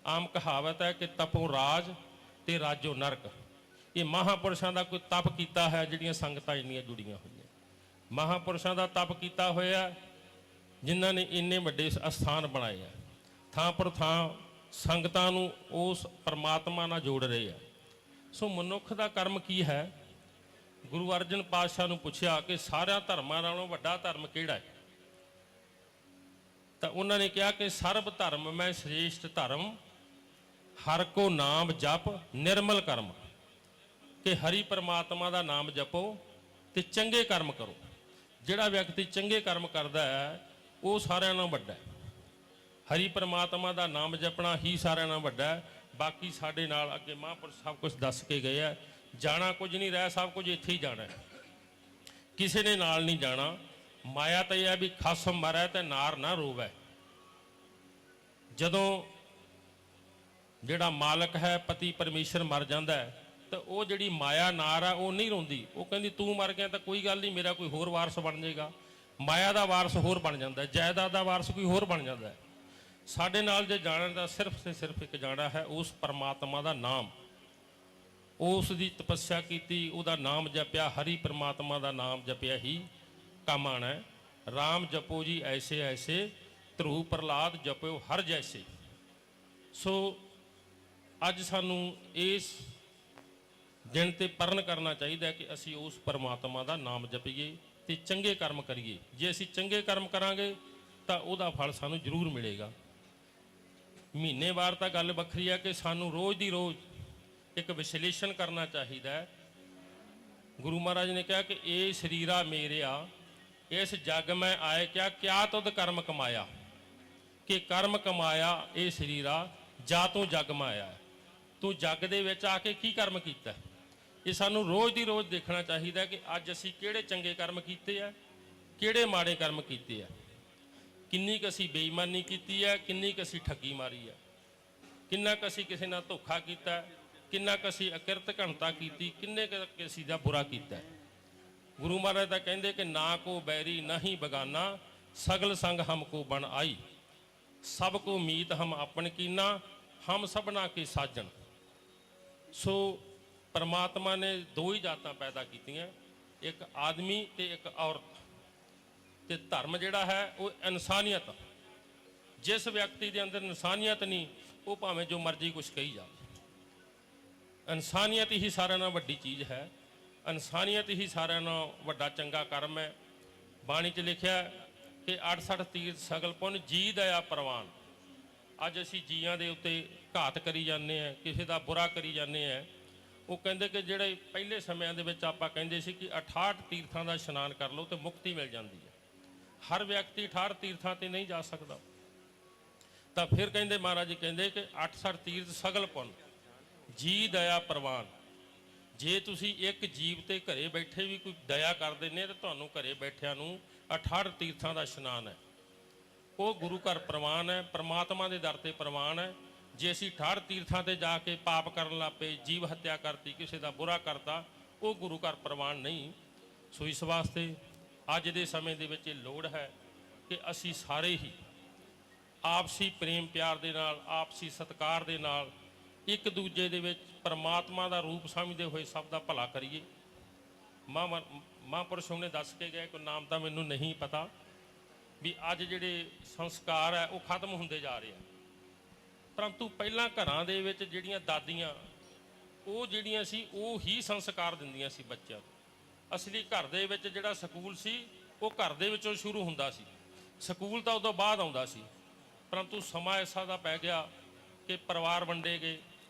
ਆਮ ਕਹਾਵਤ ਹੈ ਕਿ ਤਪੋ ਰਾਜ ਤੇ ਰਾਜੋ ਨਰਕ। ਇਹ ਮਹਾਂਪੁਰਸ਼ਾਂ ਦਾ ਕੋਈ ਤਪ ਕੀਤਾ ਹੈ, ਜਿਹੜੀਆਂ ਸੰਗਤਾਂ ਇੰਨੀਆਂ ਜੁੜੀਆਂ ਹੋਈਆਂ। ਮਹਾਂਪੁਰਸ਼ਾਂ ਦਾ ਤਪ ਕੀਤਾ ਹੋਇਆ ਜਿਨ੍ਹਾਂ ਨੇ ਇੰਨੇ ਵੱਡੇ ਅਸਥਾਨ ਬਣਾਏ ਆ, ਥਾਂ ਪਰ ਥਾਂ ਸੰਗਤਾਂ ਨੂੰ ਉਸ ਪਰਮਾਤਮਾ ਨਾਲ ਜੋੜ ਰਹੇ ਆ। ਸੋ ਮਨੁੱਖ ਦਾ ਕਰਮ ਕੀ ਹੈ? ਗੁਰੂ ਅਰਜਨ ਪਾਤਸ਼ਾਹ ਨੂੰ ਪੁੱਛਿਆ ਕਿ ਸਾਰਿਆਂ ਧਰਮਾਂ ਨਾਲੋਂ ਵੱਡਾ ਧਰਮ ਕਿਹੜਾ ਹੈ? ਤਾਂ ਉਹਨਾਂ ਨੇ ਕਿਹਾ ਕਿ ਸਰਬ ਧਰਮ ਮੈਂ ਸ੍ਰੇਸ਼ਟ ਧਰਮ, ਹਰ ਕੋ ਨਾਮ ਜਪ ਨਿਰਮਲ ਕਰਮ। ਕਿ ਹਰੀ ਪਰਮਾਤਮਾ ਦਾ ਨਾਮ ਜਪੋ ਤੇ ਚੰਗੇ ਕਰਮ ਕਰੋ। ਜਿਹੜਾ ਵਿਅਕਤੀ ਚੰਗੇ ਕਰਮ ਕਰਦਾ ਹੈ ਉਹ ਸਾਰਿਆਂ ਨਾਲੋਂ ਵੱਡਾ ਹੈ। ਹਰੀ ਪਰਮਾਤਮਾ ਦਾ ਨਾਮ ਜਪਣਾ ਹੀ ਸਾਰਿਆਂ ਨਾਲੋਂ ਵੱਡਾ ਹੈ। ਬਾਕੀ ਸਾਡੇ ਨਾਲ ਅੱਗੇ ਮਹਾਂਪੁਰਸ਼ ਸਭ ਕੁਝ ਦੱਸ ਕੇ ਗਏ ਆ। ਜਾਣਾ ਕੁਝ ਨਹੀਂ ਰਹਿ, ਸਭ ਕੁਝ ਇੱਥੇ ਹੀ ਜਾਣਾ ਹੈ, ਕਿਸੇ ਨੇ ਨਾਲ ਨਹੀਂ ਜਾਣਾ। ਮਾਇਆ ਤਾਂ ਇਹ ਹੈ ਵੀ ਖਸਮ ਮਰੈ ਤੇ ਨਾਰ ਨਾ ਰੋਵੈ। ਜਦੋਂ ਜਿਹੜਾ ਮਾਲਕ ਹੈ ਪਤੀ ਪਰਮੇਸ਼ਰ ਮਰ ਜਾਂਦਾ ਹੈ ਤਾਂ ਉਹ ਜਿਹੜੀ ਮਾਇਆ ਨਾਰ ਆ ਉਹ ਨਹੀਂ ਰੋਂਦੀ। ਉਹ ਕਹਿੰਦੀ ਤੂੰ ਮਰ ਗਿਆ ਤਾਂ ਕੋਈ ਗੱਲ ਨਹੀਂ, ਮੇਰਾ ਕੋਈ ਹੋਰ ਵਾਰਸ ਬਣ ਜਾਏਗਾ। ਮਾਇਆ ਦਾ ਵਾਰਸ ਹੋਰ ਬਣ ਜਾਂਦਾ, ਜਾਇਦਾਦ ਦਾ ਵਾਰਸ ਕੋਈ ਹੋਰ ਬਣ ਜਾਂਦਾ। ਸਾਡੇ ਨਾਲ ਜੇ ਜਾਣਨ ਦਾ ਸਿਰਫ ਤੇ ਸਿਰਫ ਇੱਕ ਜਾਣਾ ਹੈ, ਉਸ ਪਰਮਾਤਮਾ ਦਾ ਨਾਮ। ਉਸ ਦੀ ਤਪੱਸਿਆ ਕੀਤੀ, ਉਹਦਾ ਨਾਮ ਜਪਿਆ, ਹਰੀ ਪਰਮਾਤਮਾ ਦਾ ਨਾਮ ਜਪਿਆ ਹੀ ਕੰਮ ਆਣਾ ਹੈ। ਰਾਮ ਜਪੋ ਜੀ ਐਸੇ ਐਸੇ, ਧਰੂ ਪ੍ਰਹਲਾਦ ਜਪਿਓ ਹਰ ਜੈਸੇ। ਸੋ ਅੱਜ ਸਾਨੂੰ ਇਸ ਦਿਨ ਤੇ ਪਰਨ ਕਰਨਾ ਚਾਹੀਦਾ ਹੈ ਕਿ ਅਸੀਂ ਉਸ ਪਰਮਾਤਮਾ ਦਾ ਨਾਮ ਜਪੀਏ ਤੇ ਚੰਗੇ ਕਰਮ ਕਰੀਏ। ਜੇ ਅਸੀਂ ਚੰਗੇ ਕਰਮ ਕਰਾਂਗੇ ਤਾਂ ਉਹਦਾ ਫਲ ਸਾਨੂੰ ਜ਼ਰੂਰ ਮਿਲੇਗਾ। ਮਹੀਨੇਵਾਰ ਤਾਂ ਗੱਲ ਵੱਖਰੀ ਹੈ ਕਿ ਸਾਨੂੰ ਰੋਜ਼ ਦੀ ਰੋਜ਼ ਇੱਕ ਵਿਸ਼ਲੇਸ਼ਣ ਕਰਨਾ ਚਾਹੀਦਾ ਹੈ। ਗੁਰੂ ਮਹਾਰਾਜ ਨੇ ਕਿਹਾ ਕਿ ਇਹ ਸਰੀਰਾ ਮੇਰਿਆ, ਇਸ ਜਗ ਮੈਂ ਆਏ ਕਿਆ ਤੁਧ ਕਰਮ ਕਮਾਇਆ। ਕਿ ਕਰਮ ਕਮਾਇਆ ਇਹ ਸਰੀਰਾ, ਜਾਂ ਤੂੰ ਜਗ ਮਾਇਆ। ਤੂੰ ਜੱਗ ਦੇ ਵਿੱਚ ਆ ਕੇ ਕੀ ਕਰਮ ਕੀਤਾ। ਇਹ ਸਾਨੂੰ ਰੋਜ਼ ਦੀ ਰੋਜ਼ ਦੇਖਣਾ ਚਾਹੀਦਾ ਕਿ ਅੱਜ ਅਸੀਂ ਕਿਹੜੇ ਚੰਗੇ ਕਰਮ ਕੀਤੇ ਆ, ਕਿਹੜੇ ਮਾੜੇ ਕਰਮ ਕੀਤੇ ਆ। ਕਿੰਨੀ ਕੁ ਅਸੀਂ ਬੇਈਮਾਨੀ ਕੀਤੀ ਹੈ, ਕਿੰਨੀ ਕੁ ਅਸੀਂ ਠੱਗੀ ਮਾਰੀ ਹੈ, ਕਿੰਨਾ ਕੁ ਅਸੀਂ ਕਿਸੇ ਨਾਲ ਧੋਖਾ ਕੀਤਾ, ਕਿੰਨਾ ਕੁ ਅਸੀਂ ਅਕਿਰਤ ਘਣਤਾ ਕੀਤੀ, ਕਿੰਨੇ ਕੁ ਅਸੀਂ ਦਾ ਬੁਰਾ ਕੀਤਾ। ਗੁਰੂ ਮਹਾਰਾਜ ਤਾਂ ਕਹਿੰਦੇ ਕਿ ਨਾ ਕੋ ਬੈਰੀ ਨਹੀਂ ਬਗਾਨਾ, ਸਗਲ ਸੰਗ ਹਮ ਕੋ ਬਣ ਆਈ। ਸਭ ਕੋ ਮੀਤ ਹਮ ਆਪਨ ਕੀਨਾ, ਹਮ ਸਭਨਾ ਕੇ ਸਾਜਣ। ਸੋ ਪਰਮਾਤਮਾ ਨੇ ਦੋ ਹੀ ਜਾਤਾਂ ਪੈਦਾ ਕੀਤੀਆਂ, ਇੱਕ ਆਦਮੀ ਤੇ ਇੱਕ ਔਰਤ। ਤੇ ਧਰਮ ਜਿਹੜਾ ਹੈ ਉਹ ਇਨਸਾਨੀਅਤ। ਜਿਸ ਵਿਅਕਤੀ ਦੇ ਅੰਦਰ ਇਨਸਾਨੀਅਤ ਨਹੀਂ, ਉਹ ਭਾਵੇਂ ਜੋ ਮਰਜ਼ੀ ਕੁਛ ਕਹੀ ਜਾਵੇ। ਇਨਸਾਨੀਅਤ ਹੀ ਸਾਰਿਆਂ ਨਾਲੋਂ ਵੱਡੀ ਚੀਜ਼ ਹੈ, ਇਨਸਾਨੀਅਤ ਹੀ ਸਾਰਿਆਂ ਨਾਲੋਂ ਵੱਡਾ ਚੰਗਾ ਕਰਮ ਹੈ। ਬਾਣੀ 'ਚ ਲਿਖਿਆ ਕਿ 68 ਤੀਰਥ ਸਗਲ ਪੁੰਨ ਜੀ ਦਇਆ ਪ੍ਰਵਾਨ। ਅੱਜ ਅਸੀਂ ਜੀਆਂ ਦੇ ਉੱਤੇ ਘਾਤ ਕਰੀ ਜਾਂਦੇ ਹਾਂ, ਕਿਸੇ ਦਾ ਬੁਰਾ ਕਰੀ ਜਾਂਦੇ ਹਾਂ। ਉਹ ਕਹਿੰਦੇ ਕਿ ਜਿਹੜੇ ਪਹਿਲੇ ਸਮਿਆਂ ਦੇ ਵਿੱਚ ਆਪਾਂ ਕਹਿੰਦੇ ਸੀ ਕਿ 68 ਤੀਰਥਾਂ ਦਾ ਇਸ਼ਨਾਨ ਕਰ ਲਓ ਤੇ ਮੁਕਤੀ ਮਿਲ ਜਾਂਦੀ ਹੈ। ਹਰ ਵਿਅਕਤੀ 68 ਤੀਰਥਾਂ ਤੇ ਨਹੀਂ ਜਾ ਸਕਦਾ। ਤਾਂ ਫਿਰ ਕਹਿੰਦੇ ਮਹਾਰਾਜ ਜੀ ਕਹਿੰਦੇ ਕਿ 68 ਤੀਰਥ ਸਗਲ ਪੁੰਨ ਜੀ ਦਇਆ ਪ੍ਰਵਾਨ। ਜੇ ਤੁਸੀਂ ਇੱਕ ਜੀਵ ਤੇ ਘਰੇ ਬੈਠੇ ਵੀ ਕੋਈ ਦਇਆ ਕਰ ਦਿੰਦੇ ਤਾਂ ਤੁਹਾਨੂੰ ਘਰੇ ਬੈਠਿਆਂ ਨੂੰ 68 ਤੀਰਥਾਂ ਦਾ ਇਸ਼ਨਾਨ ਹੈ। ਉਹ ਗੁਰੂ ਘਰ ਪ੍ਰਵਾਨ ਹੈ, ਪਰਮਾਤਮਾ ਦੇ ਦਰ ਤੇ ਪ੍ਰਵਾਨ ਹੈ। ਜੇ ਅਸੀਂ 68 ਤੀਰਥਾਂ ਤੇ ਜਾ ਕੇ ਪਾਪ ਕਰਨ ਲੱਗ ਪਏ, ਜੀਵ ਹੱਤਿਆ ਕਰਤੀ, ਕਿਸੇ ਦਾ ਬੁਰਾ ਕਰਤਾ, ਉਹ ਗੁਰੂ ਘਰ ਪ੍ਰਵਾਨ ਨਹੀਂ। ਸੋ ਇਸ ਵਾਸਤੇ ਅੱਜ ਦੇ ਸਮੇਂ ਦੇ ਵਿੱਚ ਇਹ ਲੋੜ ਹੈ ਕਿ ਅਸੀਂ ਸਾਰੇ ਹੀ ਆਪਸੀ ਪ੍ਰੇਮ ਪਿਆਰ ਦੇ ਨਾਲ, ਆਪਸੀ ਸਤਿਕਾਰ ਦੇ ਨਾਲ ਇੱਕ ਦੂਜੇ ਦੇ ਵਿੱਚ ਪਰਮਾਤਮਾ ਦਾ ਰੂਪ ਸਮਝਦੇ ਹੋਏ ਸਭ ਦਾ ਭਲਾ ਕਰੀਏ। ਮਹਾਂਪੁਰਸ਼ ਨੇ ਦੱਸ ਕੇ ਗਏ, ਕੋਈ ਨਾਮ ਤਾਂ ਮੈਨੂੰ ਨਹੀਂ ਪਤਾ, ਵੀ ਅੱਜ ਜਿਹੜੇ ਸੰਸਕਾਰ ਹੈ ਉਹ ਖਤਮ ਹੁੰਦੇ ਜਾ ਰਹੇ ਆ। ਪਰੰਤੂ ਪਹਿਲਾਂ ਘਰਾਂ ਦੇ ਵਿੱਚ ਜਿਹੜੀਆਂ ਦਾਦੀਆਂ ਉਹ ਜਿਹੜੀਆਂ ਸੀ ਉਹ ਹੀ ਸੰਸਕਾਰ ਦਿੰਦੀਆਂ ਸੀ ਬੱਚਿਆਂ ਨੂੰ। ਅਸਲੀ ਘਰ ਦੇ ਵਿੱਚ ਜਿਹੜਾ ਸਕੂਲ ਸੀ ਉਹ ਘਰ ਦੇ ਵਿੱਚੋਂ ਸ਼ੁਰੂ ਹੁੰਦਾ ਸੀ, ਸਕੂਲ ਤਾਂ ਉਦੋਂ ਬਾਅਦ ਆਉਂਦਾ ਸੀ। ਪਰੰਤੂ ਸਮਾਂ ਐਸਾ ਦਾ ਪੈ ਗਿਆ ਕਿ ਪਰਿਵਾਰ ਵੰਡੇ ਗਏ,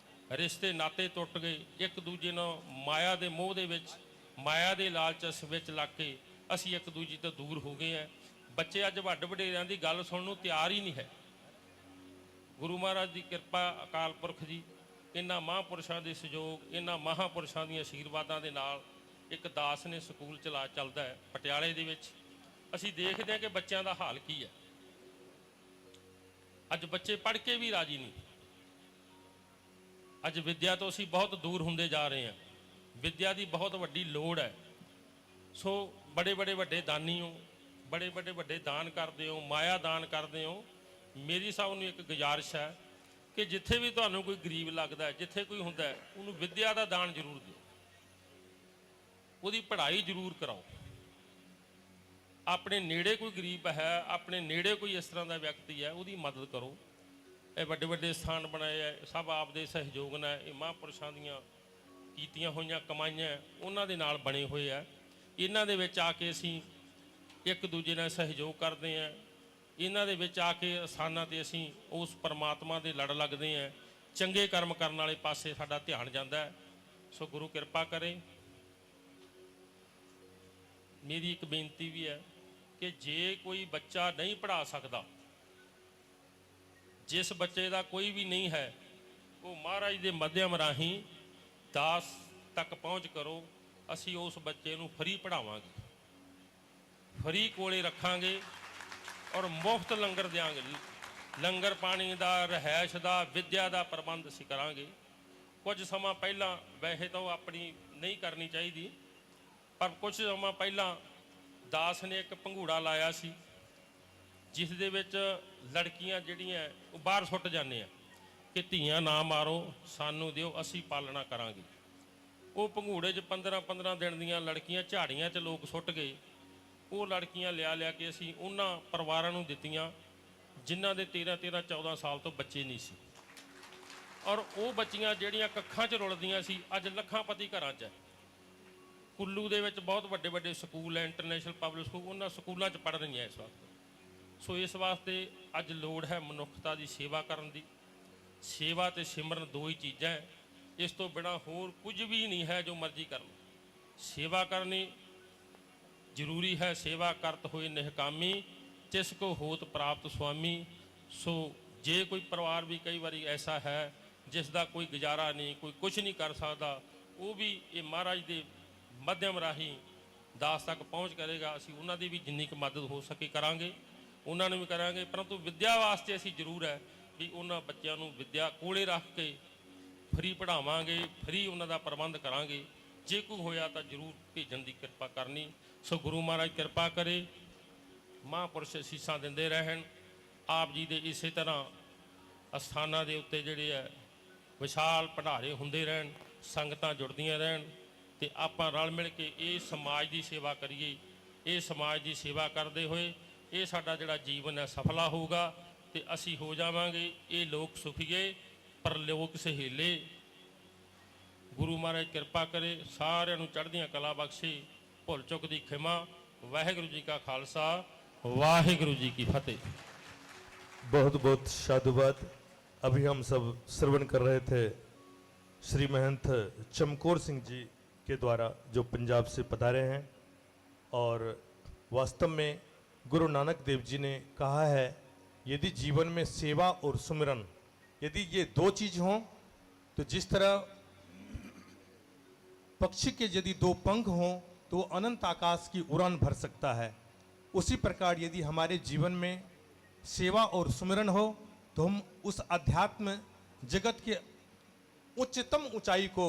ਰਿਸ਼ਤੇ ਨਾਤੇ ਟੁੱਟ ਗਏ, ਇੱਕ ਦੂਜੇ ਨਾਲ ਮਾਇਆ ਦੇ ਮੋਹ ਦੇ ਵਿੱਚ, ਮਾਇਆ ਦੇ ਲਾਲਚ ਵਿੱਚ ਲੱਗ ਕੇ ਅਸੀਂ ਇੱਕ ਦੂਜੇ ਤੋਂ ਦੂਰ ਹੋ ਗਏ ਹਾਂ। ਬੱਚੇ ਅੱਜ ਵੱਡ ਵਡੇਰਿਆਂ ਦੀ ਗੱਲ ਸੁਣਨ ਨੂੰ ਤਿਆਰ ਹੀ ਨਹੀਂ ਹੈ। ਗੁਰੂ ਮਹਾਰਾਜ ਦੀ ਕਿਰਪਾ, ਅਕਾਲ ਪੁਰਖ ਜੀ, ਇਹਨਾਂ ਮਹਾਂਪੁਰਸ਼ਾਂ ਦੇ ਸਹਿਯੋਗ, ਇਹਨਾਂ ਮਹਾਂਪੁਰਸ਼ਾਂ ਦੀਆਂ ਆਸ਼ੀਰਵਾਦਾਂ ਦੇ ਨਾਲ ਇੱਕ ਦਾਸ ਨੇ ਸਕੂਲ ਚੱਲਦਾ ਹੈ ਪਟਿਆਲੇ ਦੇ ਵਿੱਚ। ਅਸੀਂ ਦੇਖਦੇ ਹਾਂ ਕਿ ਬੱਚਿਆਂ ਦਾ ਹਾਲ ਕੀ ਹੈ। ਅੱਜ ਬੱਚੇ ਪੜ੍ਹ ਕੇ ਵੀ ਰਾਜੀ ਨਹੀਂ। ਅੱਜ ਵਿੱਦਿਆ ਤੋਂ ਅਸੀਂ ਬਹੁਤ ਦੂਰ ਹੁੰਦੇ ਜਾ ਰਹੇ ਹਾਂ। ਵਿੱਦਿਆ ਦੀ ਬਹੁਤ ਵੱਡੀ ਲੋੜ ਹੈ। ਸੋ ਬੜੇ ਵੱਡੇ ਦਾਨੀ ਹੋ, ਬੜੇ ਵੱਡੇ ਦਾਨ ਕਰਦੇ ਹੋ, ਮਾਇਆ ਦਾਨ ਕਰਦੇ ਹੋ। ਮੇਰੀ ਸਭ ਨੂੰ ਇੱਕ ਗੁਜ਼ਾਰਿਸ਼ ਹੈ ਕਿ ਜਿੱਥੇ ਵੀ ਤੁਹਾਨੂੰ ਕੋਈ ਗਰੀਬ ਲੱਗਦਾ ਹੈ, ਜਿੱਥੇ ਕੋਈ ਹੁੰਦਾ ਹੈ, ਉਹਨੂੰ ਵਿੱਦਿਆ ਦਾ ਦਾਨ ਜ਼ਰੂਰ ਦਿਓ, ਉਹਦੀ ਪੜ੍ਹਾਈ ਜ਼ਰੂਰ ਕਰਾਓ। ਆਪਣੇ ਨੇੜੇ ਕੋਈ ਗਰੀਬ ਹੈ, ਆਪਣੇ ਨੇੜੇ ਕੋਈ ਇਸ ਤਰ੍ਹਾਂ ਦਾ ਵਿਅਕਤੀ ਹੈ, ਉਹਦੀ ਮਦਦ ਕਰੋ। ਇਹ ਵੱਡੇ ਸਥਾਨ ਬਣਾਏ ਹੈ, ਸਭ ਆਪ ਦੇ ਸਹਿਯੋਗ ਨਾਲ, ਇਹ ਮਹਾਂਪੁਰਸ਼ਾਂ ਦੀਆਂ ਕੀਤੀਆਂ ਹੋਈਆਂ ਕਮਾਈਆਂ ਉਹਨਾਂ ਦੇ ਨਾਲ ਬਣੇ ਹੋਏ ਆ। ਇਹਨਾਂ ਦੇ ਵਿੱਚ ਆ ਕੇ ਅਸੀਂ ਇੱਕ ਦੂਜੇ ਨਾਲ ਸਹਿਯੋਗ ਕਰਦੇ ਹਾਂ। ਇਹਨਾਂ ਦੇ ਵਿੱਚ ਆ ਕੇ ਅਸਥਾਨਾਂ ਤੇ ਅਸੀਂ ਉਸ ਪਰਮਾਤਮਾ ਦੇ ਲੜ ਲੱਗਦੇ ਹਾਂ। ਚੰਗੇ ਕਰਮ ਕਰਨ ਵਾਲੇ ਪਾਸੇ ਸਾਡਾ ਧਿਆਨ ਜਾਂਦਾ ਹੈ। ਸੋ ਗੁਰੂ ਕਿਰਪਾ ਕਰੇ। ਮੇਰੀ ਇੱਕ ਬੇਨਤੀ ਵੀ ਹੈ ਕਿ ਜੇ ਕੋਈ ਬੱਚਾ ਨਹੀਂ ਪੜ੍ਹਾ ਸਕਦਾ, ਜਿਸ ਬੱਚੇ ਦਾ ਕੋਈ ਵੀ ਨਹੀਂ ਹੈ, ਉਹ ਮਹਾਰਾਜ ਦੇ ਮਾਧਿਅਮ ਰਾਹੀਂ ਦਾਸ ਤੱਕ ਪਹੁੰਚ ਕਰੋ। ਅਸੀਂ ਉਸ ਬੱਚੇ ਨੂੰ ਫਰੀ ਪੜ੍ਹਾਵਾਂਗੇ, ਫਰੀ ਕੋਲੇ ਰੱਖਾਂਗੇ ਔਰ ਮੁਫਤ ਲੰਗਰ ਦਿਆਂਗੇ। ਲੰਗਰ ਪਾਣੀ ਦਾ, ਰਿਹਾਇਸ਼ ਦਾ, ਵਿੱਦਿਆ ਦਾ ਪ੍ਰਬੰਧ ਅਸੀਂ ਕਰਾਂਗੇ। ਕੁਝ ਸਮਾਂ ਪਹਿਲਾਂ, ਵੈਸੇ ਤਾਂ ਉਹ ਆਪਣੀ ਨਹੀਂ ਕਰਨੀ ਚਾਹੀਦੀ, ਪਰ ਕੁਝ ਸਮਾਂ ਪਹਿਲਾਂ ਦਾਸ ਨੇ ਇੱਕ ਭੰਗੂੜਾ ਲਾਇਆ ਸੀ, ਜਿਸ ਦੇ ਵਿੱਚ ਲੜਕੀਆਂ ਜਿਹੜੀਆਂ ਉਹ ਬਾਹਰ ਸੁੱਟ ਜਾਂਦੇ ਆ ਕਿ ਧੀਆਂ ਨਾ ਮਾਰੋ, ਸਾਨੂੰ ਦਿਓ, ਅਸੀਂ ਪਾਲਣਾ ਕਰਾਂਗੇ। ਉਹ ਭੰਗੂੜੇ 'ਚ 15-15 ਦਿਨ ਦੀਆਂ ਲੜਕੀਆਂ ਝਾੜੀਆਂ 'ਚ ਲੋਕ ਸੁੱਟ ਗਏ। ਉਹ ਲੜਕੀਆਂ ਲਿਆ ਕੇ ਅਸੀਂ ਉਹਨਾਂ ਪਰਿਵਾਰਾਂ ਨੂੰ ਦਿੱਤੀਆਂ ਜਿਨ੍ਹਾਂ ਦੇ 13-14 ਸਾਲ ਤੋਂ ਬੱਚੇ ਨਹੀਂ ਸੀ। ਔਰ ਉਹ ਬੱਚੀਆਂ ਜਿਹੜੀਆਂ ਕੱਖਾਂ 'ਚ ਰੁਲਦੀਆਂ ਸੀ, ਅੱਜ ਲੱਖਾਂਪਤੀ ਘਰਾਂ 'ਚ ਹੈ। ਕੁੱਲੂ ਦੇ ਵਿੱਚ ਬਹੁਤ ਵੱਡੇ ਵੱਡੇ ਸਕੂਲ ਹੈ, ਇੰਟਰਨੈਸ਼ਨਲ ਪਬਲਿਕ ਸਕੂਲ, ਉਹਨਾਂ ਸਕੂਲਾਂ 'ਚ ਪੜ੍ਹ ਰਹੀਆਂ ਇਸ ਵਕਤ। ਸੋ ਇਸ ਵਾਸਤੇ ਅੱਜ ਲੋੜ ਹੈ ਮਨੁੱਖਤਾ ਦੀ ਸੇਵਾ ਕਰਨ ਦੀ। ਸੇਵਾ ਤੇ ਸਿਮਰਨ ਦੋ ਹੀ ਚੀਜ਼ਾਂ ਹੈ, ਇਸ ਤੋਂ ਬਿਨਾਂ ਹੋਰ ਕੁਝ ਵੀ ਨਹੀਂ ਹੈ ਜੋ ਮਰਜ਼ੀ ਕਰ ਲਓ। ਸੇਵਾ ਕਰਨੀ ਜ਼ਰੂਰੀ ਹੈ। ਸੇਵਾ ਕਰਤ ਹੋਏ ਨਿਹਕਾਮੀ, ਤਿਸ ਕੋ ਹੋਤ ਪ੍ਰਾਪਤ ਸੁਆਮੀ। ਸੋ ਜੇ ਕੋਈ ਪਰਿਵਾਰ ਵੀ ਕਈ ਵਾਰੀ ਐਸਾ ਹੈ ਜਿਸ ਦਾ ਕੋਈ ਗੁਜ਼ਾਰਾ ਨਹੀਂ, ਕੋਈ ਕੁਝ ਨਹੀਂ ਕਰ ਸਕਦਾ, ਉਹ ਵੀ ਇਹ ਮਹਾਰਾਜ ਦੇ ਮਾਧਿਅਮ ਰਾਹੀਂ ਦਾਸ ਤੱਕ ਪਹੁੰਚ ਕਰੇਗਾ। ਅਸੀਂ ਉਹਨਾਂ ਦੀ ਵੀ ਜਿੰਨੀ ਕੁ ਮਦਦ ਹੋ ਸਕੇ ਕਰਾਂਗੇ, ਉਹਨਾਂ ਨੂੰ ਵੀ ਕਰਾਂਗੇ। ਪਰੰਤੂ ਵਿੱਦਿਆ ਵਾਸਤੇ ਅਸੀਂ ਜ਼ਰੂਰ ਹੈ ਵੀ ਉਹਨਾਂ ਬੱਚਿਆਂ ਨੂੰ ਵਿੱਦਿਆ ਕੋਲੇ ਰੱਖ ਕੇ ਫਰੀ ਪੜ੍ਹਾਵਾਂਗੇ, ਫਰੀ ਉਹਨਾਂ ਦਾ ਪ੍ਰਬੰਧ ਕਰਾਂਗੇ। ਜੇ ਕੋਈ ਹੋਇਆ ਤਾਂ ਜ਼ਰੂਰ ਭੇਜਣ ਦੀ ਕਿਰਪਾ ਕਰਨੀ। ਸੋ ਗੁਰੂ ਮਹਾਰਾਜ ਕਿਰਪਾ ਕਰੇ, ਮਹਾਂਪੁਰਸ਼ ਅਸੀਸਾਂ ਦਿੰਦੇ ਰਹਿਣ। ਆਪ ਜੀ ਦੇ ਇਸੇ ਤਰ੍ਹਾਂ ਅਸਥਾਨਾਂ ਦੇ ਉੱਤੇ ਜਿਹੜੇ ਹੈ ਵਿਸ਼ਾਲ ਭੰਡਾਰੇ ਹੁੰਦੇ ਰਹਿਣ, ਸੰਗਤਾਂ ਜੁੜਦੀਆਂ ਰਹਿਣ, ਤੇ ਆਪਾਂ ਰਲ ਮਿਲ ਕੇ ਇਹ ਸਮਾਜ ਦੀ ਸੇਵਾ ਕਰੀਏ। ਇਹ ਸਮਾਜ ਦੀ ਸੇਵਾ ਕਰਦੇ ਹੋਏ ਇਹ ਸਾਡਾ ਜਿਹੜਾ ਜੀਵਨ ਹੈ ਸਫਲਾ ਹੋਊਗਾ ਤੇ ਅਸੀਂ ਹੋ ਜਾਵਾਂਗੇ ਇਹ ਲੋਕ ਸੁਖੀਏ ਪਰਲੋਕ ਸਹੇਲੇ। ਗੁਰੂ ਮਹਾਰਾਜ ਕਿਰਪਾ ਕਰੇ, ਸਾਰਿਆਂ ਨੂੰ ਚੜ੍ਹਦੀਆਂ ਕਲਾ ਬਖਸ਼ੇ, ਭੁੱਲ ਚੁੱਕ ਦੀ ਖਿਮਾ। ਵਾਹਿਗੁਰੂ जी का खालसा, वाहिगुरु जी की फतेह। बहुत बहुत साधुवाद। अभी हम सब श्रवण कर रहे थे श्री महंत चमकौर सिंह जी के द्वारा, जो पंजाब से पधारे हैं। और वास्तव में गुरु नानक देव जी ने कहा है, यदि जीवन में सेवा और सुमिरन, यदि ये दो चीज हों, तो जिस तरह पक्षी के यदि दो पंख हों तो वो अनंत आकाश की उड़ान भर सकता है, उसी प्रकार यदि हमारे जीवन में सेवा और सुमिरन हो तो हम उस अध्यात्म जगत के उच्चतम ऊंचाई को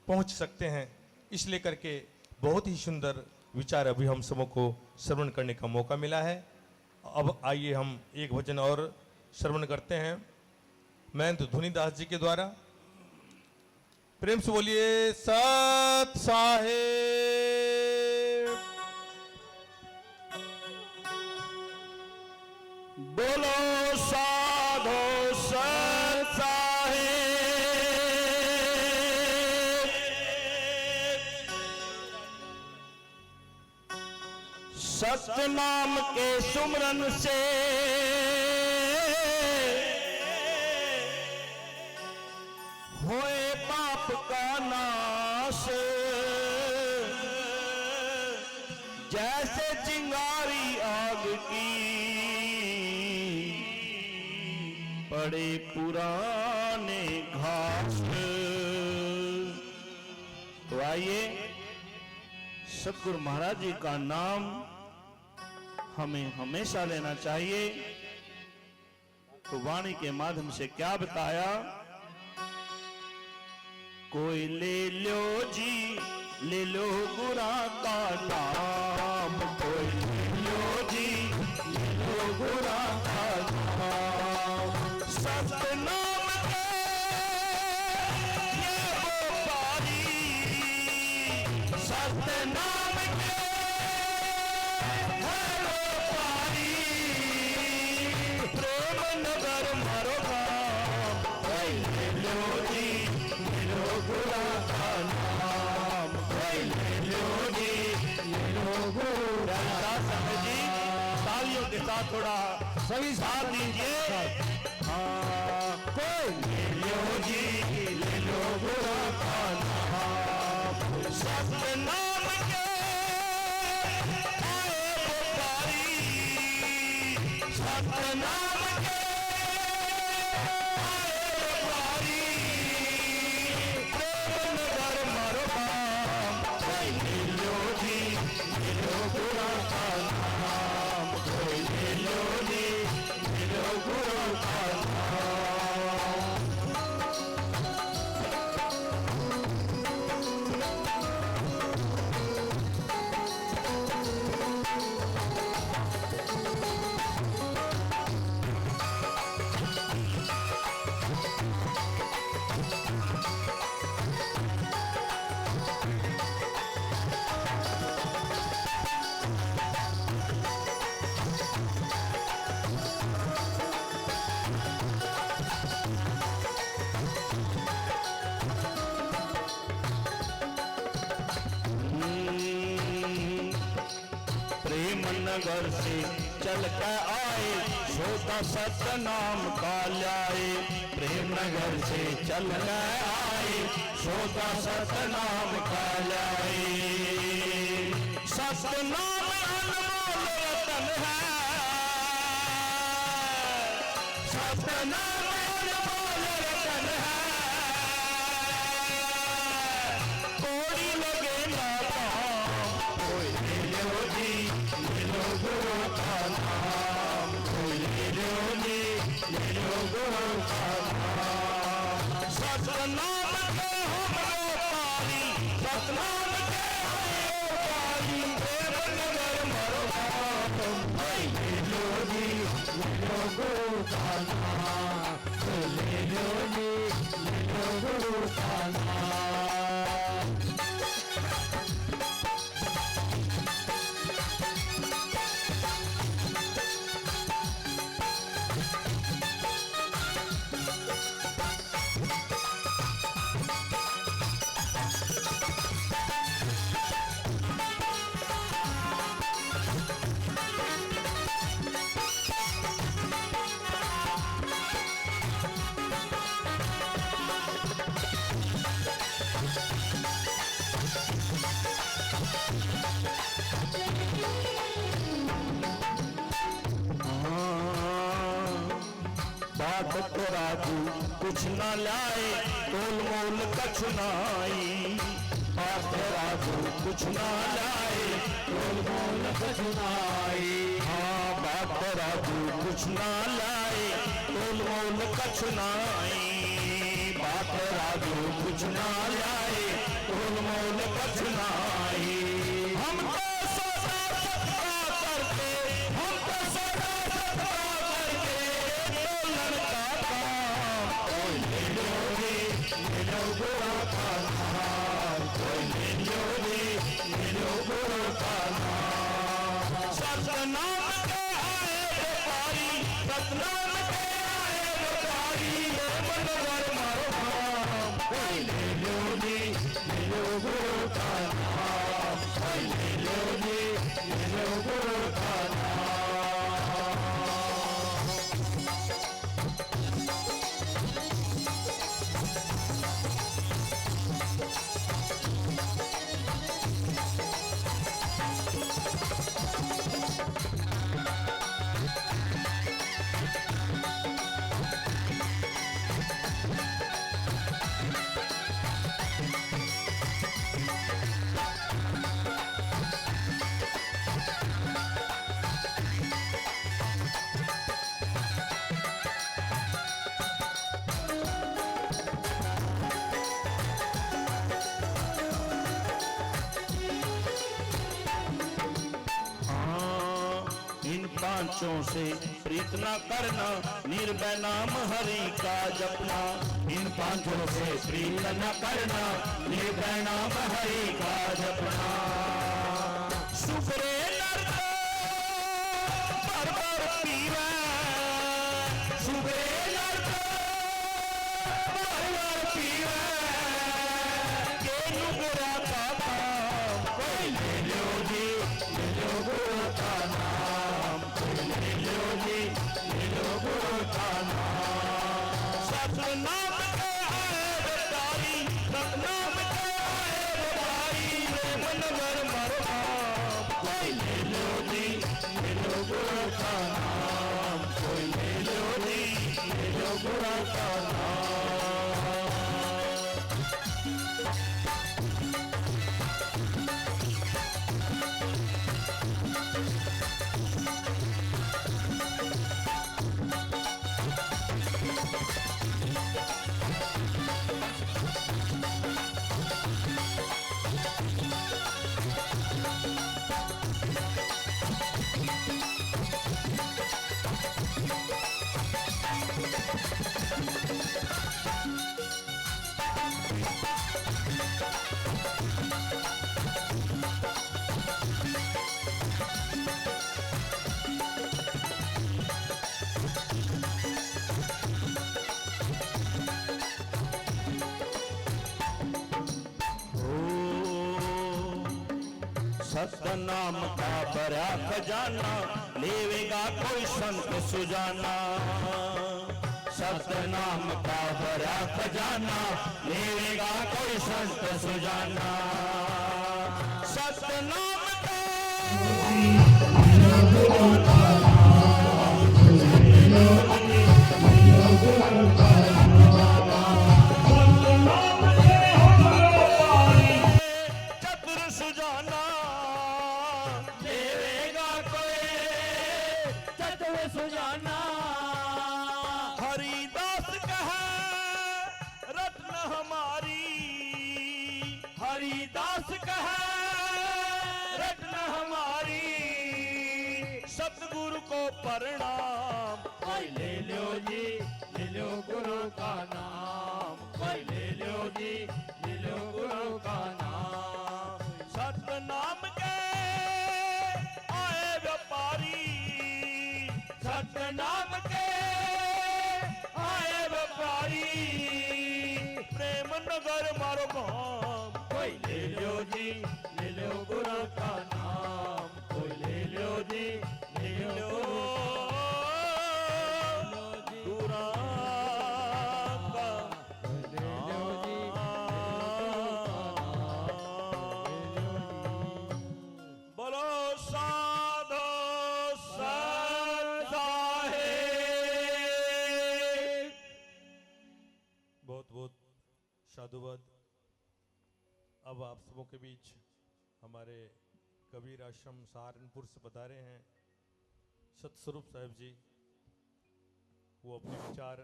पहुंच सकते हैं। इसलिए करके बहुत ही सुंदर विचार अभी हम सबों को श्रवण करने का मौका मिला है। अब आइए हम एक भजन और श्रवण करते हैं महंत धुनीदास जी के द्वारा। प्रेम से बोलिए सत साहेब। बोलो साधो सत साहेब। सतनाम के सुमरन से होए पाप का नाश, जैसे चिंगारी आग की पड़े पुराने घास। तो आइए सतगुरु महाराज जी का नाम हमें हमेशा लेना चाहिए। तो वाणी के माध्यम से क्या बताया, कोई ले लो जी, ले लो गुरा का नाम, कोई ले लो जी, ले लो गुरा का नाम। सतनाम है ये वो पारी, सतनाम के है वो पारी, प्रेम नगर मारो गाम। कोई ले लो जी, ले लो गुरा का नाम कोई ले लो जी, ले लो गुरु रविदास संगत जी, तालियों के साथ थोड़ा सही साथ दीजिए। हाँ, कोई ले लो जी, ले लो गुरु का नाम, सतनाम के आए पुकारी, सतनाम के आए पुकारी, प्रेम नगर मारो बाम, कोई ले लो जी, ले लो गुरु का नाम, कोई ले लो जी, ले लो गुरु का नाम। प्रेम नगर से चल कर आए, सोता सतनाम का लाए, प्रेम नगर से चल कर आए, सोता सतनाम का लाए, सतनाम अनमोल रतन है, सतनाम अनमोल रतन है, कोड़ी लगे ना पाँव, कोई ले लो जी, ले लो गुरु का नाम, कोई ले लो जी, ले लो गुरु का नाम, सतनाम के हमरो पारी, सतनाम के हमरो पारी, प्रेम नगर मरो बाप, कोई ले लो जी, ले लो गुरु का नाम, कोई ले लो जी, ले लो गुरु का नाम। बात तो राजू कुछ न लाए, तोल मोल कछ नाई, बात राजू कुछ न लाए, तोल मोल कछ नाई, हाँ बात राजू कुछ न लाए, तोल मोल कछ नाई, बात राजू कुछ न लाए, तोल मोल कछ नाई, हम तो सदा सत्ता करके, हम तो सदा सत्ता करके, तोलन का काम, कोई ले लो जी, ले लो गुरु का नाम, कोई ले लो जी, ले लो गुरु का नाम, सतनाम के आए व्यापारी, सतनाम के आए व्यापारी, प्रेम नगर मारो बाम, कोई ले लो जी, ले लो गुरु का नाम, कोई ले लो जी, ले लो गुरु का नाम। पांचों से प्रीत न करना, निर्भय नाम हरि का जपना, इन पांचों से प्रीत न करना, निर्भय नाम हरि का जपना, सुखरे नर पर पर पीवे, सुखरे नर पर पर पीवे, गुरु का नाम, कोई ले लो जी, ले लो गुरु का नाम। सतनाम के आए बेचारी, सतनाम के आए बेचारी, प्रेम नगर मरवाम, कोई ले लो जी, ले लो गुरु का नाम, कोई ले लो जी, ले लो गुरु का नाम। सतनाम का बड़ा खजाना, लेवेगा कोई संत सुजाना। सतनाम का बड़ा खजाना, लेवेगा कोई संत सुजाना। सतनाम का चतुर सुजाना, देवेगा कोई चतुर सुजाना। हरिदास कहे रत्न हमारी, हरिदास कहे रत्न हमारी। सतगुरु को प्रणाम, कोई ले लो जी, ले लो गुरु का नाम, कोई ले लो जी, ले लो गुरु का नाम। सतनाम के आए व्यापारी, सतनाम के आए व्यापारी, प्रेम नगर मारो धाम, कोई ले लो जी, ले लो गुरु का नाम, कोई ले लो जी, ले लो गुरु का बोलो साधो संत साहिब। बहुत बहुत साधुवाद। अब आप सबों के बीच हमारे कबीर आश्रम सहारनपुर से बता रहे हैं सतस्वरूप साहब जी। वो अपने विचार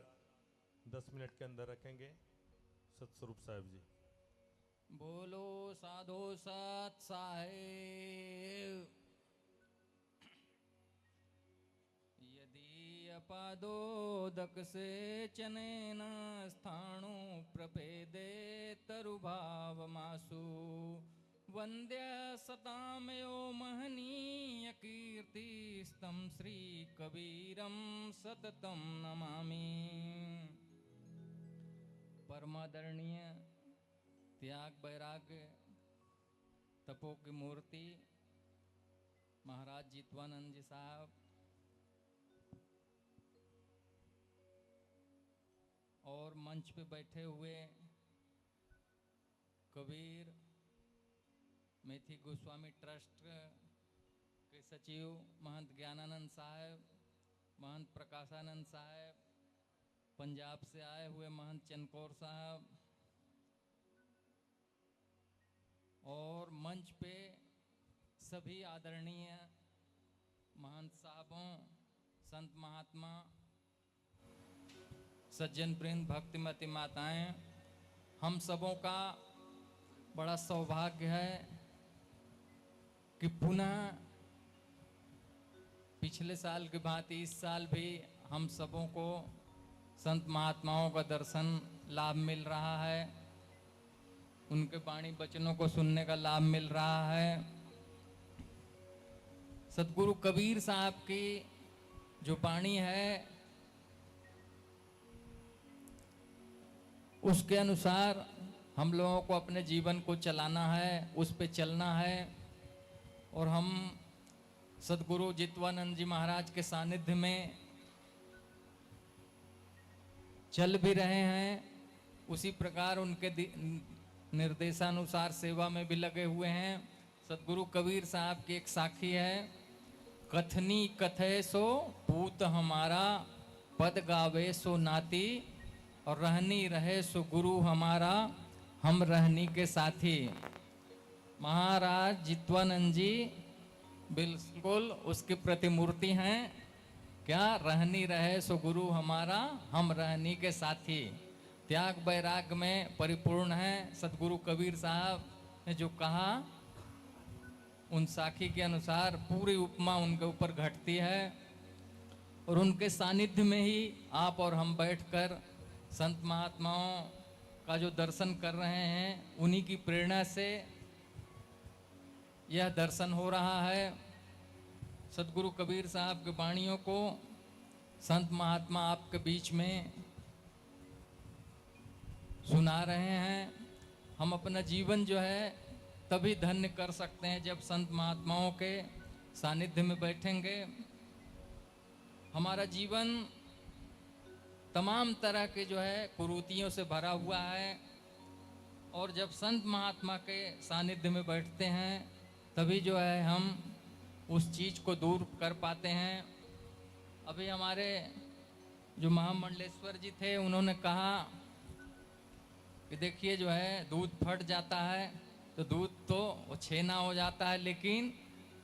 10 मिनट के अंदर रखेंगे। सतस्वरूप साहब जी। बोलो साधो सत साहेब। यदि अपादोदक से चनेन स्थाणु प्रभेदे तरुभाव मासु वंद्य सतामयो महनीय कीर्ति स्तम श्री कबीरम सततम नमामि। परमादरणीय त्याग वैराग्य तपो की मूर्ति महाराज जीतवानंद जी साहब और मंच पे बैठे हुए कबीर मेथी गोस्वामी ट्रस्ट के सचिव महंत ज्ञानानंद साहब, महंत प्रकाशानंद साहब, पंजाब से आए हुए महंत चनकौर साहब और मंच पे सभी आदरणीय महंत साहबों, संत महात्मा, सज्जन वृंद, भक्तिमती माताएं, हम सबों का बड़ा सौभाग्य है कि पुनः पिछले साल की भांति इस साल भी हम सबों को संत महात्माओं का दर्शन लाभ मिल रहा है, उनके वाणी वचनों को सुनने का लाभ मिल रहा है। सतगुरु कबीर साहब की जो वाणी है उसके अनुसार हम लोगों को अपने जीवन को चलाना है, उस पे चलना है और हम सदगुरु जितवानंद जी महाराज के सानिध्य में चल भी रहे हैं, उसी प्रकार उनके निर्देशानुसार सेवा में भी लगे हुए हैं। सदगुरु कबीर साहब की एक साखी है, कथनी कथे सो पूत हमारा, पद गावे सो नाती, और रहनी रहे सो गुरु हमारा, हम रहनी के साथी। महाराज जितवानंद जी बिल्कुल उसकी प्रतिमूर्ति हैं। क्या रहनी रहे सो गुरु हमारा, हम रहनी के साथी। त्याग वैराग्य में परिपूर्ण है। सदगुरु कबीर साहब ने जो कहा उन साखी के अनुसार पूरी उपमा उनके ऊपर घटती है, और उनके सानिध्य में ही आप और हम बैठकर संत महात्माओं का जो दर्शन कर रहे हैं, उन्हीं की प्रेरणा से यह दर्शन हो रहा है। सदगुरु कबीर साहब की वाणियों को संत महात्मा आपके बीच में सुना रहे हैं। हम अपना जीवन जो है तभी धन्य कर सकते हैं जब संत महात्माओं के सानिध्य में बैठेंगे। हमारा जीवन तमाम तरह के जो है कुरीतियों से भरा हुआ है, और जब संत महात्मा के सानिध्य में बैठते हैं तभी जो है हम उस चीज़ को दूर कर पाते हैं। अभी हमारे जो महामंडलेश्वर जी थे, उन्होंने कहा कि देखिए जो है दूध फट जाता है तो दूध तो वो छेना हो जाता है, लेकिन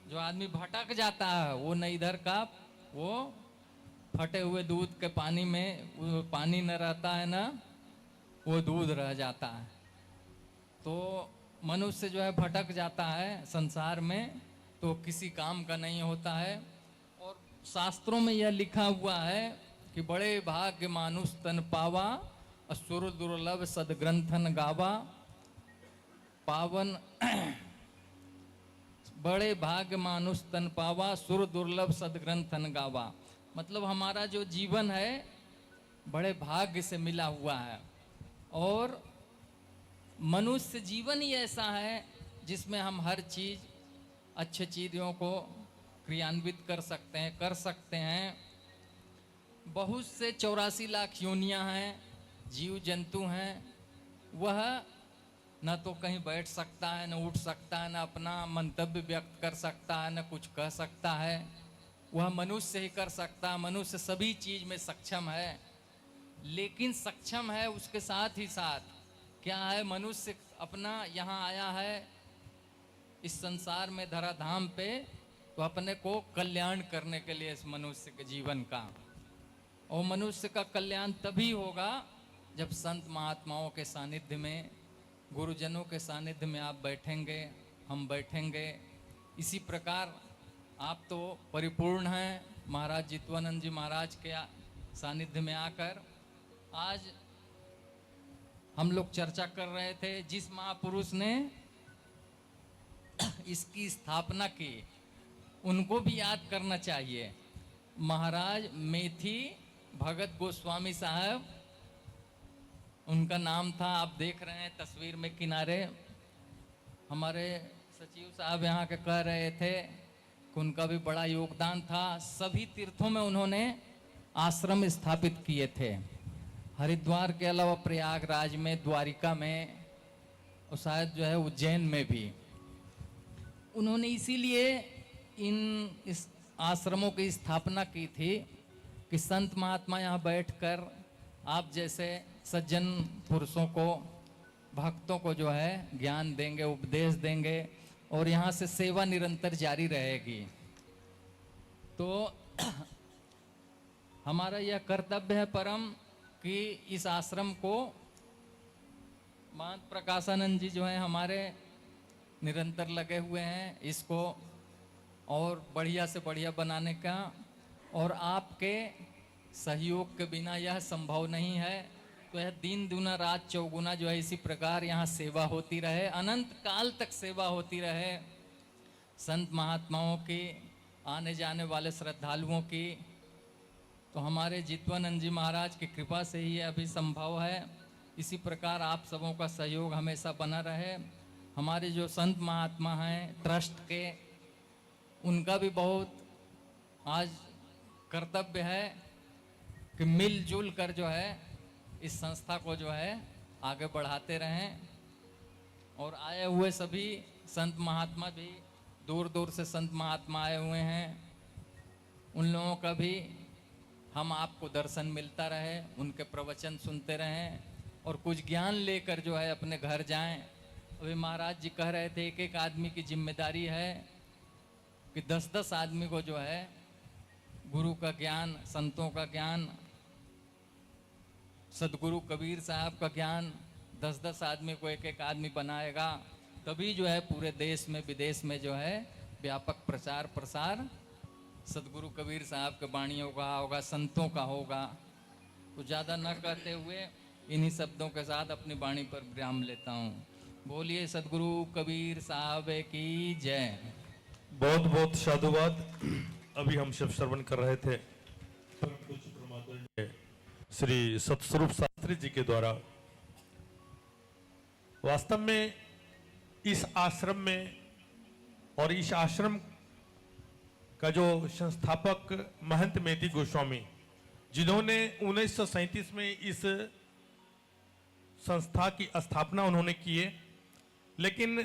जो आदमी भटक जाता है वो न इधर का, वो फटे हुए दूध के पानी में वो पानी न रहता है, ना वो दूध रह जाता है। तो मनुष्य जो है भटक जाता है संसार में, तो किसी काम का नहीं होता है। और शास्त्रों में यह लिखा हुआ है कि बड़े भाग्य मानुष तन पावा, असुर दुर्लभ सदग्रंथन गावा। पावन बड़े भाग्य मानुष तन पावा, सुर दुर्लभ सदग्रंथन गावा। मतलब हमारा जो जीवन है बड़े भाग्य से मिला हुआ है, और मनुष्य जीवन ही ऐसा है जिसमें हम हर चीज़ अच्छे चीज़ों को क्रियान्वित कर सकते हैं। बहुत से 84 लाख योनियां हैं, जीव जंतु हैं। वह न तो कहीं बैठ सकता है, न उठ सकता है, न अपना मंतव्य व्यक्त कर सकता है, न कुछ कह सकता है। वह मनुष्य ही कर सकता है। मनुष्य सभी चीज़ में सक्षम है, लेकिन सक्षम है उसके साथ ही साथ क्या है, मनुष्य अपना यहाँ आया है इस संसार में धराधाम पे, तो अपने को कल्याण करने के लिए इस मनुष्य के जीवन का। और मनुष्य का कल्याण तभी होगा जब संत महात्माओं के सानिध्य में, गुरुजनों के सानिध्य में आप बैठेंगे, हम बैठेंगे। इसी प्रकार आप तो परिपूर्ण हैं महाराज जितवानंद जी महाराज के सानिध्य में आकर। आज हम लोग चर्चा कर रहे थे, जिस महापुरुष ने इसकी स्थापना की उनको भी याद करना चाहिए। महाराज मेथी भगत गोस्वामी साहब उनका नाम था। आप देख रहे हैं तस्वीर में किनारे। हमारे सचिव साहब यहाँ के कह रहे थे कि उनका भी बड़ा योगदान था। सभी तीर्थों में उन्होंने आश्रम स्थापित किए थे। हरिद्वार के अलावा प्रयागराज में, द्वारिका में, और शायद जो है उज्जैन में भी उन्होंने इसीलिए इस आश्रमों की स्थापना की थी कि संत महात्मा यहाँ बैठकर आप जैसे सज्जन पुरुषों को, भक्तों को जो है ज्ञान देंगे, उपदेश देंगे, और यहाँ से सेवा निरंतर जारी रहेगी। तो हमारा यह कर्तव्य है परम कि इस आश्रम को महंत प्रकाशानंद जी जो है हमारे निरंतर लगे हुए हैं इसको और बढ़िया से बढ़िया बनाने का, और आपके सहयोग के बिना यह संभव नहीं है। तो यह दिन दुना रात चौगुना जो है इसी प्रकार यहाँ सेवा होती रहे, अनंत काल तक सेवा होती रहे। संत महात्माओं की, आने जाने वाले श्रद्धालुओं की। तो हमारे जितवानंद जी महाराज की कृपा से ही अभी संभव है। इसी प्रकार आप सबों का सहयोग हमेशा बना रहे। हमारे जो संत महात्मा हैं ट्रस्ट के, उनका भी बहुत आज कर्तव्य है कि मिलजुल कर जो है इस संस्था को जो है आगे बढ़ाते रहें। और आए हुए सभी संत महात्मा भी, दूर दूर से संत महात्मा आए हुए हैं, उन लोगों का भी हम आपको दर्शन मिलता रहे, उनके प्रवचन सुनते रहें और कुछ ज्ञान लेकर जो है अपने घर जाएं। अभी महाराज जी कह रहे थे एक एक आदमी की जिम्मेदारी है कि 10-10 आदमी को जो है गुरु का ज्ञान, संतों का ज्ञान, सदगुरु कबीर साहब का ज्ञान 10-10 आदमी को एक एक आदमी बनाएगा, तभी जो है पूरे देश में विदेश में जो है व्यापक प्रचार प्रसार सदगुरु कबीर साहब के वाणियों का होगा, संतों का होगा। तो ज़्यादा न कहते हुए इन्हीं शब्दों के साथ अपनी वाणी पर विराम लेता हूँ। बोलिए सदगुरु कबीर साहब की जय। बहुत बहुत साधुवाद। अभी हम शिव श्रवण कर रहे थे श्री सतस्वरूप शास्त्री जी के द्वारा। वास्तव में इस आश्रम में और इस आश्रम का जो संस्थापक महंत मेती गोस्वामी, जिन्होंने 1937 में इस संस्था की स्थापना उन्होंने की है, लेकिन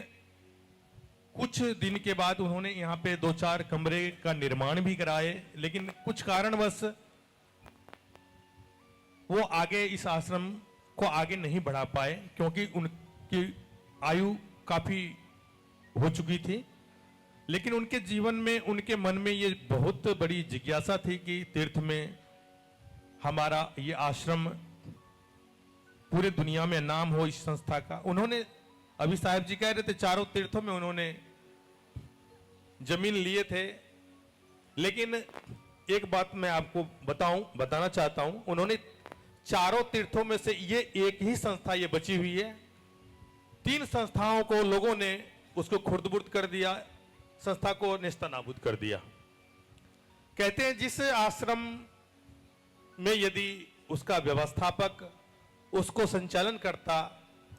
कुछ दिन के बाद उन्होंने यहाँ पे 2-4 कमरे का निर्माण भी कराए, लेकिन कुछ कारणवश वो आगे इस आश्रम को आगे नहीं बढ़ा पाए, क्योंकि उनकी आयु काफी हो चुकी थी। लेकिन उनके जीवन में, उनके मन में ये बहुत बड़ी जिज्ञासा थी कि तीर्थ में हमारा ये आश्रम पूरे दुनिया में नाम हो इस संस्था का। उन्होंने, अभी साहब जी कह रहे थे, चारों तीर्थों में उन्होंने जमीन लिए थे, लेकिन एक बात मैं आपको बताना चाहता हूं, उन्होंने चारों तीर्थों में से ये एक ही संस्था ये बची हुई है। 3 संस्थाओं को लोगों ने उसको खुर्द-बुर्द कर दिया, संस्था को नेस्तनाबूद कर दिया। कहते हैं जिस आश्रम में यदि उसका व्यवस्थापक, उसको संचालन करता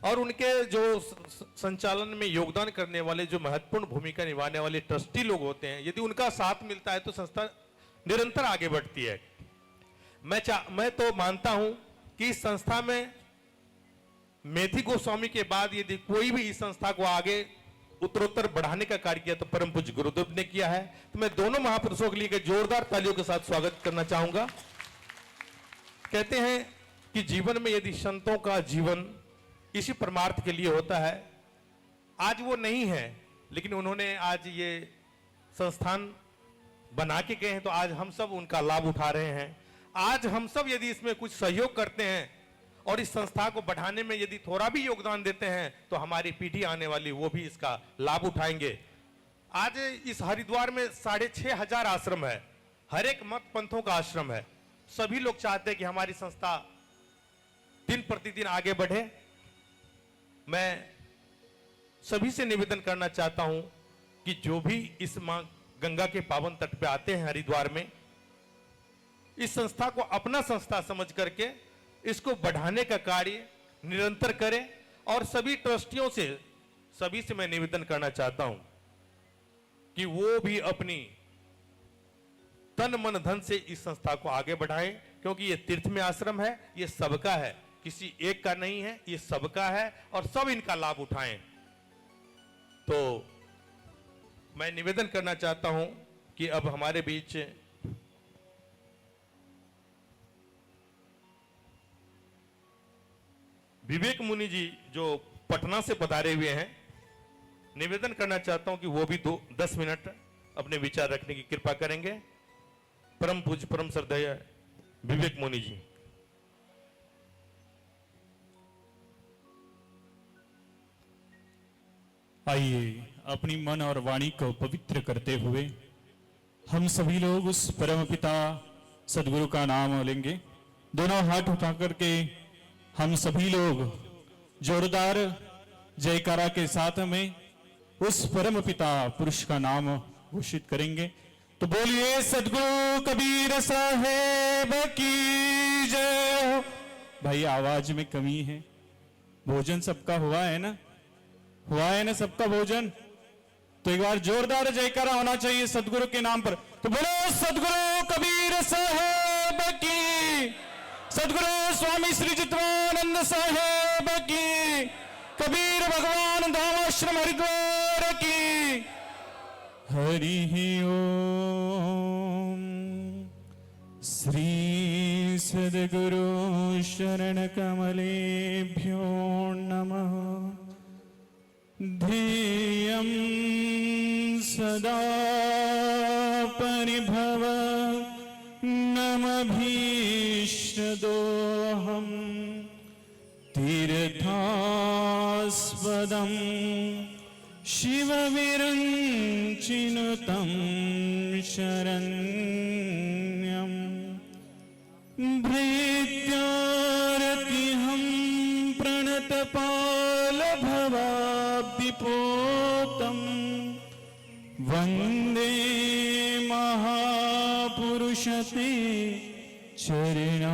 और उनके जो संचालन में योगदान करने वाले, जो महत्वपूर्ण भूमिका निभाने वाले ट्रस्टी लोग होते हैं, यदि उनका साथ मिलता है तो संस्था निरंतर आगे बढ़ती है। मैं तो मानता हूं कि इस संस्था में मेथी गोस्वामी के बाद यदि कोई भी इस संस्था को आगे उत्तरोत्तर बढ़ाने का कार्य किया तो परम पूज्य गुरुदेव ने किया है। तो मैं दोनों महापुरुषों के लिए जोरदार तालियों के साथ स्वागत करना चाहूंगा। कहते हैं कि जीवन में यदि संतों का जीवन इसी परमार्थ के लिए होता है, आज वो नहीं है, लेकिन उन्होंने आज ये संस्थान बना के गए हैं, तो आज हम सब उनका लाभ उठा रहे हैं। आज हम सब यदि इसमें कुछ सहयोग करते हैं और इस संस्था को बढ़ाने में यदि थोड़ा भी योगदान देते हैं, तो हमारी पीढ़ी आने वाली वो भी इसका लाभ उठाएंगे। आज इस हरिद्वार में 6,500 आश्रम है, हर एक मत पंथों का आश्रम है। सभी लोग चाहते हैं कि हमारी संस्था दिन प्रतिदिन आगे बढ़े। मैं सभी से निवेदन करना चाहता हूं कि जो भी इस मां गंगा के पावन तट पे आते हैं हरिद्वार में, इस संस्था को अपना संस्था समझ करके इसको बढ़ाने का कार्य निरंतर करें। और सभी ट्रस्टियों से, सभी से मैं निवेदन करना चाहता हूं कि वो भी अपनी तन मन धन से इस संस्था को आगे बढ़ाएं, क्योंकि ये तीर्थ में आश्रम है, ये सबका है, किसी एक का नहीं है, ये सबका है और सब इनका लाभ उठाएं। तो मैं निवेदन करना चाहता हूं कि अब हमारे बीच विवेक मुनि जी जो पटना से पधारे हुए हैं, निवेदन करना चाहता हूं कि वो भी 10 मिनट अपने विचार रखने की कृपा करेंगे। परम पूज्य परम श्रद्धेय विवेक मुनि जी। आइए अपनी मन और वाणी को पवित्र करते हुए हम सभी लोग उस परम पिता सदगुरु का नाम लेंगे। दोनों हाथ उठा करके हम सभी लोग जोरदार जयकारा के साथ में उस परम पिता पुरुष का नाम घोषित करेंगे। तो बोलिए सदगुरु कबीर साहेब की जय हो। भाई आवाज में कमी है। भोजन सबका हुआ है ना? हुआ है ना सबका भोजन? तो एक बार जोरदार जयकारा होना चाहिए सदगुरु के नाम पर। तो बोलो सदगुरु कबीर साहेब की, सदगुरु स्वामी श्री जितवानंद साहेब की, कबीर भगवान धाम आश्रम हरिद्वार की। हरि ओम। श्री सद्गुरु शरण कमलेभ्यो नमः। ध्येयं सदा परिभव नमभीष्टदोहम्। तीर्थास्पदं शिवविरञ्चिनुतं शरण्यं। भृत्यारतिहं प्रणतपालभवाब्धिपोतं वन्दे महापुरुषते चरणारविन्दम्।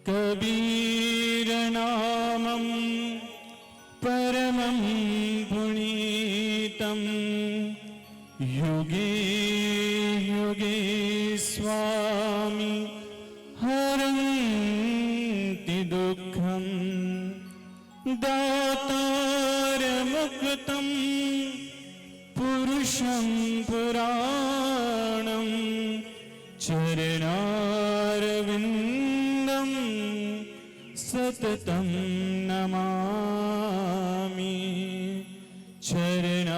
कबीरनामं परमं पुनीतं युगे युगे स्वामी हरन्ति दुःखं। दातारमुक्तं पुरुषं पुराणं चरणारविन्दं सततं नमामि। चरणारविन्दं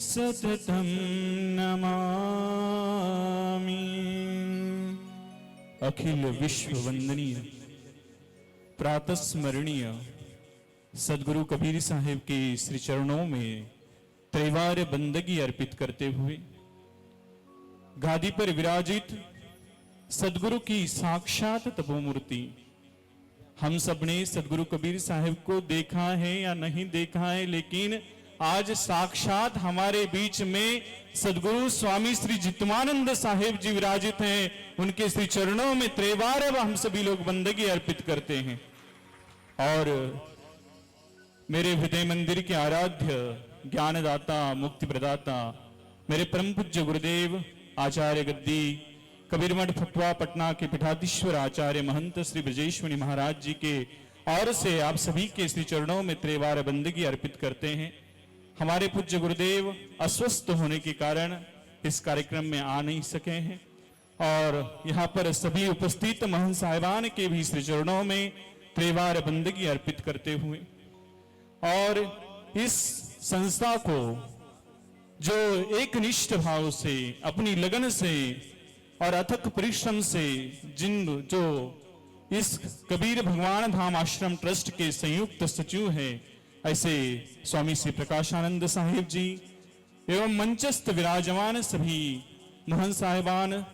सततं नमामि। अखिल विश्व वंदनीय प्रातस्मरणीय सदगुरु कबीर साहेब के श्री चरणों में त्रैवार बंदगी अर्पित करते हुए गादी पर विराजित सदगुरु की साक्षात तपोमूर्ति, हम सबने सदगुरु कबीर साहेब को देखा है या नहीं देखा है, लेकिन आज साक्षात हमारे बीच में सदगुरु स्वामी श्री जितवानंद साहेब जी विराजित हैं। उनके श्री चरणों में त्रैवार हम सभी लोग बंदगी अर्पित करते हैं। और मेरे हृदय मंदिर के आराध्य ज्ञानदाता मुक्ति प्रदाता मेरे परम पूज्य गुरुदेव आचार्य गद्दी कबीर मठ फतवा पटना के पीठाधीश्वर आचार्य महंत श्री ब्रजेश्वरी महाराज जी के और से आप सभी के श्री चरणों में त्रैवार बंदगी अर्पित करते हैं। हमारे पूज्य गुरुदेव अस्वस्थ होने के कारण इस कार्यक्रम में आ नहीं सके हैं और यहाँ पर सभी उपस्थित महंत साहिबान के भी श्री चरणों में त्रैवार बंदगी अर्पित करते हुए और इस संस्था को जो एक निष्ठ भाव से अपनी लगन से और अथक परिश्रम से जो इस कबीर भगवान धाम आश्रम ट्रस्ट के संयुक्त सचिव हैं, ऐसे स्वामी श्री प्रकाशानंद साहिब जी एवं मंचस्थ विराजमान सभी महंत साहिबान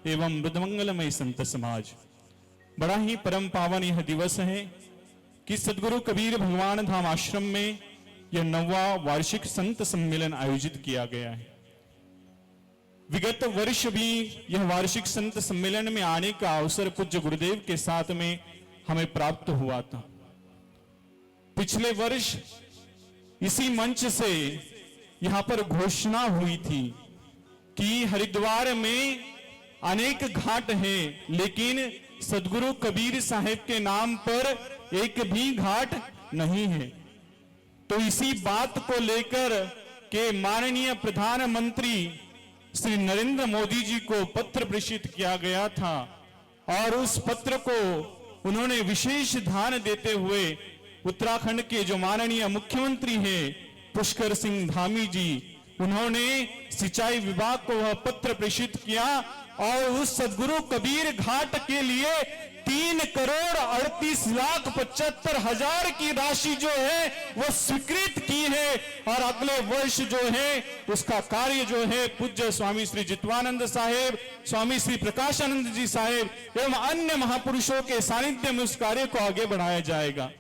एवं मृदमंगलमय संत समाज, बड़ा ही परम पावन यह दिवस है कि सदगुरु कबीर भगवान धाम आश्रम में यह 9वां वार्षिक संत सम्मेलन आयोजित किया गया है। विगत वर्ष भी यह वार्षिक संत सम्मेलन में आने का अवसर पूज्य गुरुदेव के साथ में हमें प्राप्त हुआ था। पिछले वर्ष इसी मंच से यहां पर घोषणा हुई थी कि हरिद्वार में अनेक घाट हैं, लेकिन सदगुरु कबीर साहेब के नाम पर एक भी घाट नहीं है। तो इसी बात को लेकर के माननीय प्रधानमंत्री श्री नरेंद्र मोदी जी को पत्र प्रेषित किया गया था और उस पत्र को उन्होंने विशेष ध्यान देते हुए उत्तराखंड के जो माननीय मुख्यमंत्री हैं पुष्कर सिंह धामी जी, उन्होंने सिंचाई विभाग को वह पत्र प्रेषित किया और उस सदगुरु कबीर घाट के लिए 3,38,75,000 की राशि जो है वो स्वीकृत की है और अगले वर्ष जो है उसका कार्य जो है पूज्य स्वामी श्री जितवानंद साहेब, स्वामी श्री प्रकाशानंद जी साहेब एवं अन्य महापुरुषों के सानिध्य में उस कार्य को आगे बढ़ाया जाएगा।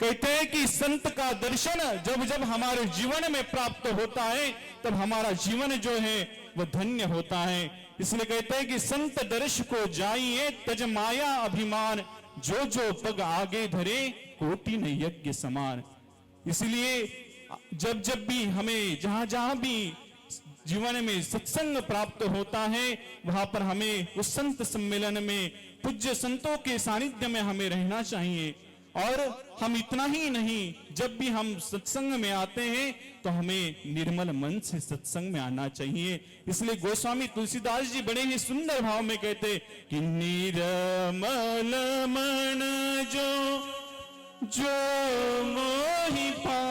कहते हैं कि संत का दर्शन जब जब हमारे जीवन में प्राप्त होता है तब हमारा जीवन जो है वह धन्य होता है। इसलिए कहते हैं कि संत दर्श को जाइए तज माया अभिमान, जो जो पग आगे धरे कोटि न यज्ञ समान। इसलिए जब जब भी हमें जहां जहां भी जीवन में सत्संग प्राप्त होता है वहां पर हमें उस संत सम्मेलन में पूज्य संतों के सानिध्य में हमें रहना चाहिए। और हम इतना ही नहीं, जब भी हम सत्संग में आते हैं तो हमें निर्मल मन से सत्संग में आना चाहिए। इसलिए गोस्वामी तुलसीदास जी बड़े ही सुंदर भाव में कहते कि निर्मल मन जो मोहि पावा,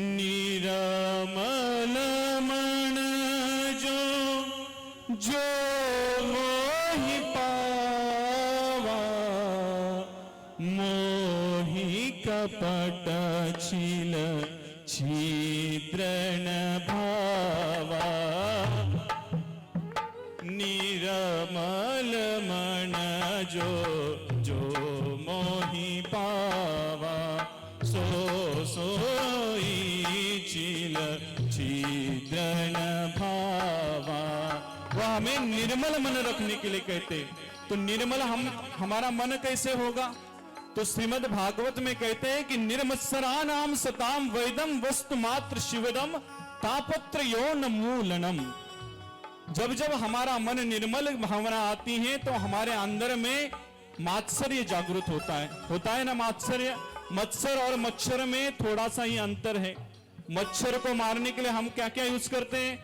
निर्मल मन जो मोहि पावा, मोहि कपट छिल छिद्रन भावा, निर्मल मन जो मोहि पावा, सोई छिल छिद्रन भावा। वह हमें निर्मल मन रखने के लिए कहते। तो निर्मल हमारा मन कैसे होगा? तो श्रीमद् भागवत में कहते हैं कि निर्मत्सरानाम सताम वैदम वस्तु मात्र शिवदम तापत्र यौन मूलनम। जब जब हमारा मन निर्मल भावना आती है तो हमारे अंदर में मात्सर्य जागृत होता है ना। मात्सर्य, मत्सर और मच्छर में थोड़ा सा ही अंतर है। मच्छर को मारने के लिए हम क्या क्या यूज करते हैं?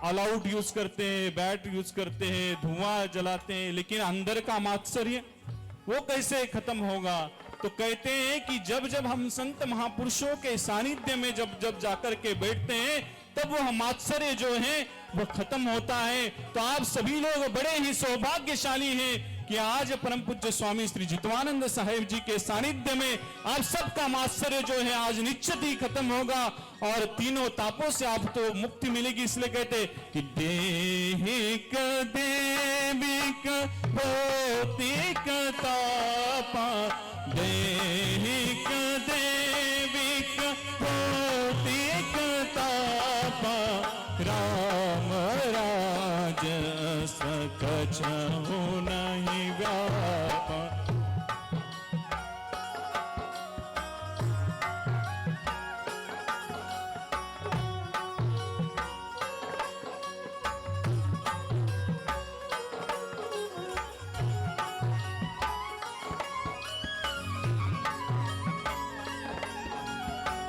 ऑल आउट यूज करते हैं, बैट यूज करते हैं, धुआं जलाते हैं, लेकिन अंदर का मात्सर्य वो कैसे खत्म होगा? तो कहते हैं कि जब जब हम संत महापुरुषों के सानिध्य में जब जाकर के बैठते हैं तब वह मात्सर्य जो है वह खत्म होता है। तो आप सभी लोग बड़े ही सौभाग्यशाली हैं कि आज परम पूज्य स्वामी श्री जितवानंद साहेब जी के सानिध्य में आप सबका मात्सर्य जो है आज निश्चित ही खत्म होगा और तीनों तापों से आपको मुक्ति मिलेगी। इसलिए कहते कि देहिक देविक भौतिक तापा, देहिक देविक भौतिक तापा, राम राज सकछहु नहीं व्यापा।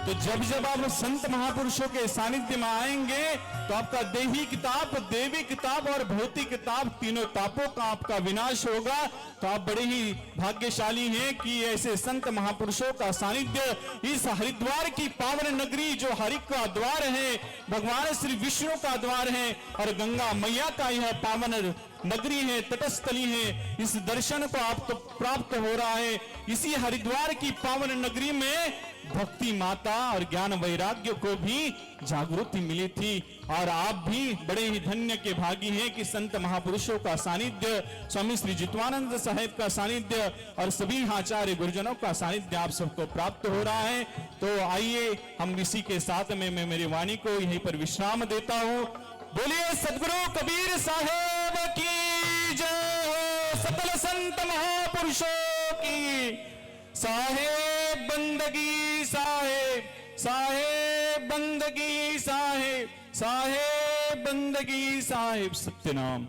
तो जब जब आप संत महापुरुषों के सानिध्य में आएंगे तो आपका देही किताब, देवी किताब और भौतिक किताब तीनों तापों का आपका विनाश होगा। तो आप बड़े ही भाग्यशाली हैं कि ऐसे संत महापुरुषों का सानिध्य इस हरिद्वार की पावन नगरी जो हरि का द्वार है, भगवान श्री विष्णु का द्वार है और गंगा मैया का यह पावन नगरी है, तटस्थली है, इस दर्शन को आपको प्राप्त हो रहा है। इसी हरिद्वार की पावन नगरी में भक्ति माता और ज्ञान वैराग्य को भी जागृति मिली थी और आप भी बड़े ही धन्य के भागी हैं कि संत महापुरुषों का सानिध्य, स्वामी श्री जितवानंद साहेब का सानिध्य और सभी आचार्य गुरुजनों का सानिध्य आप सबको प्राप्त हो रहा है। तो आइए हम इसी के साथ में मैं मेरी वाणी को यहीं पर विश्राम देता हूँ। बोलिए सदगुरु कबीर साहेब की जय हो, सकल संत महापुरुषों की। साहेब बंदगी साहेब, साहेब बंदगी साहेब, साहेब बंदगी साहेब। सत्यनाम।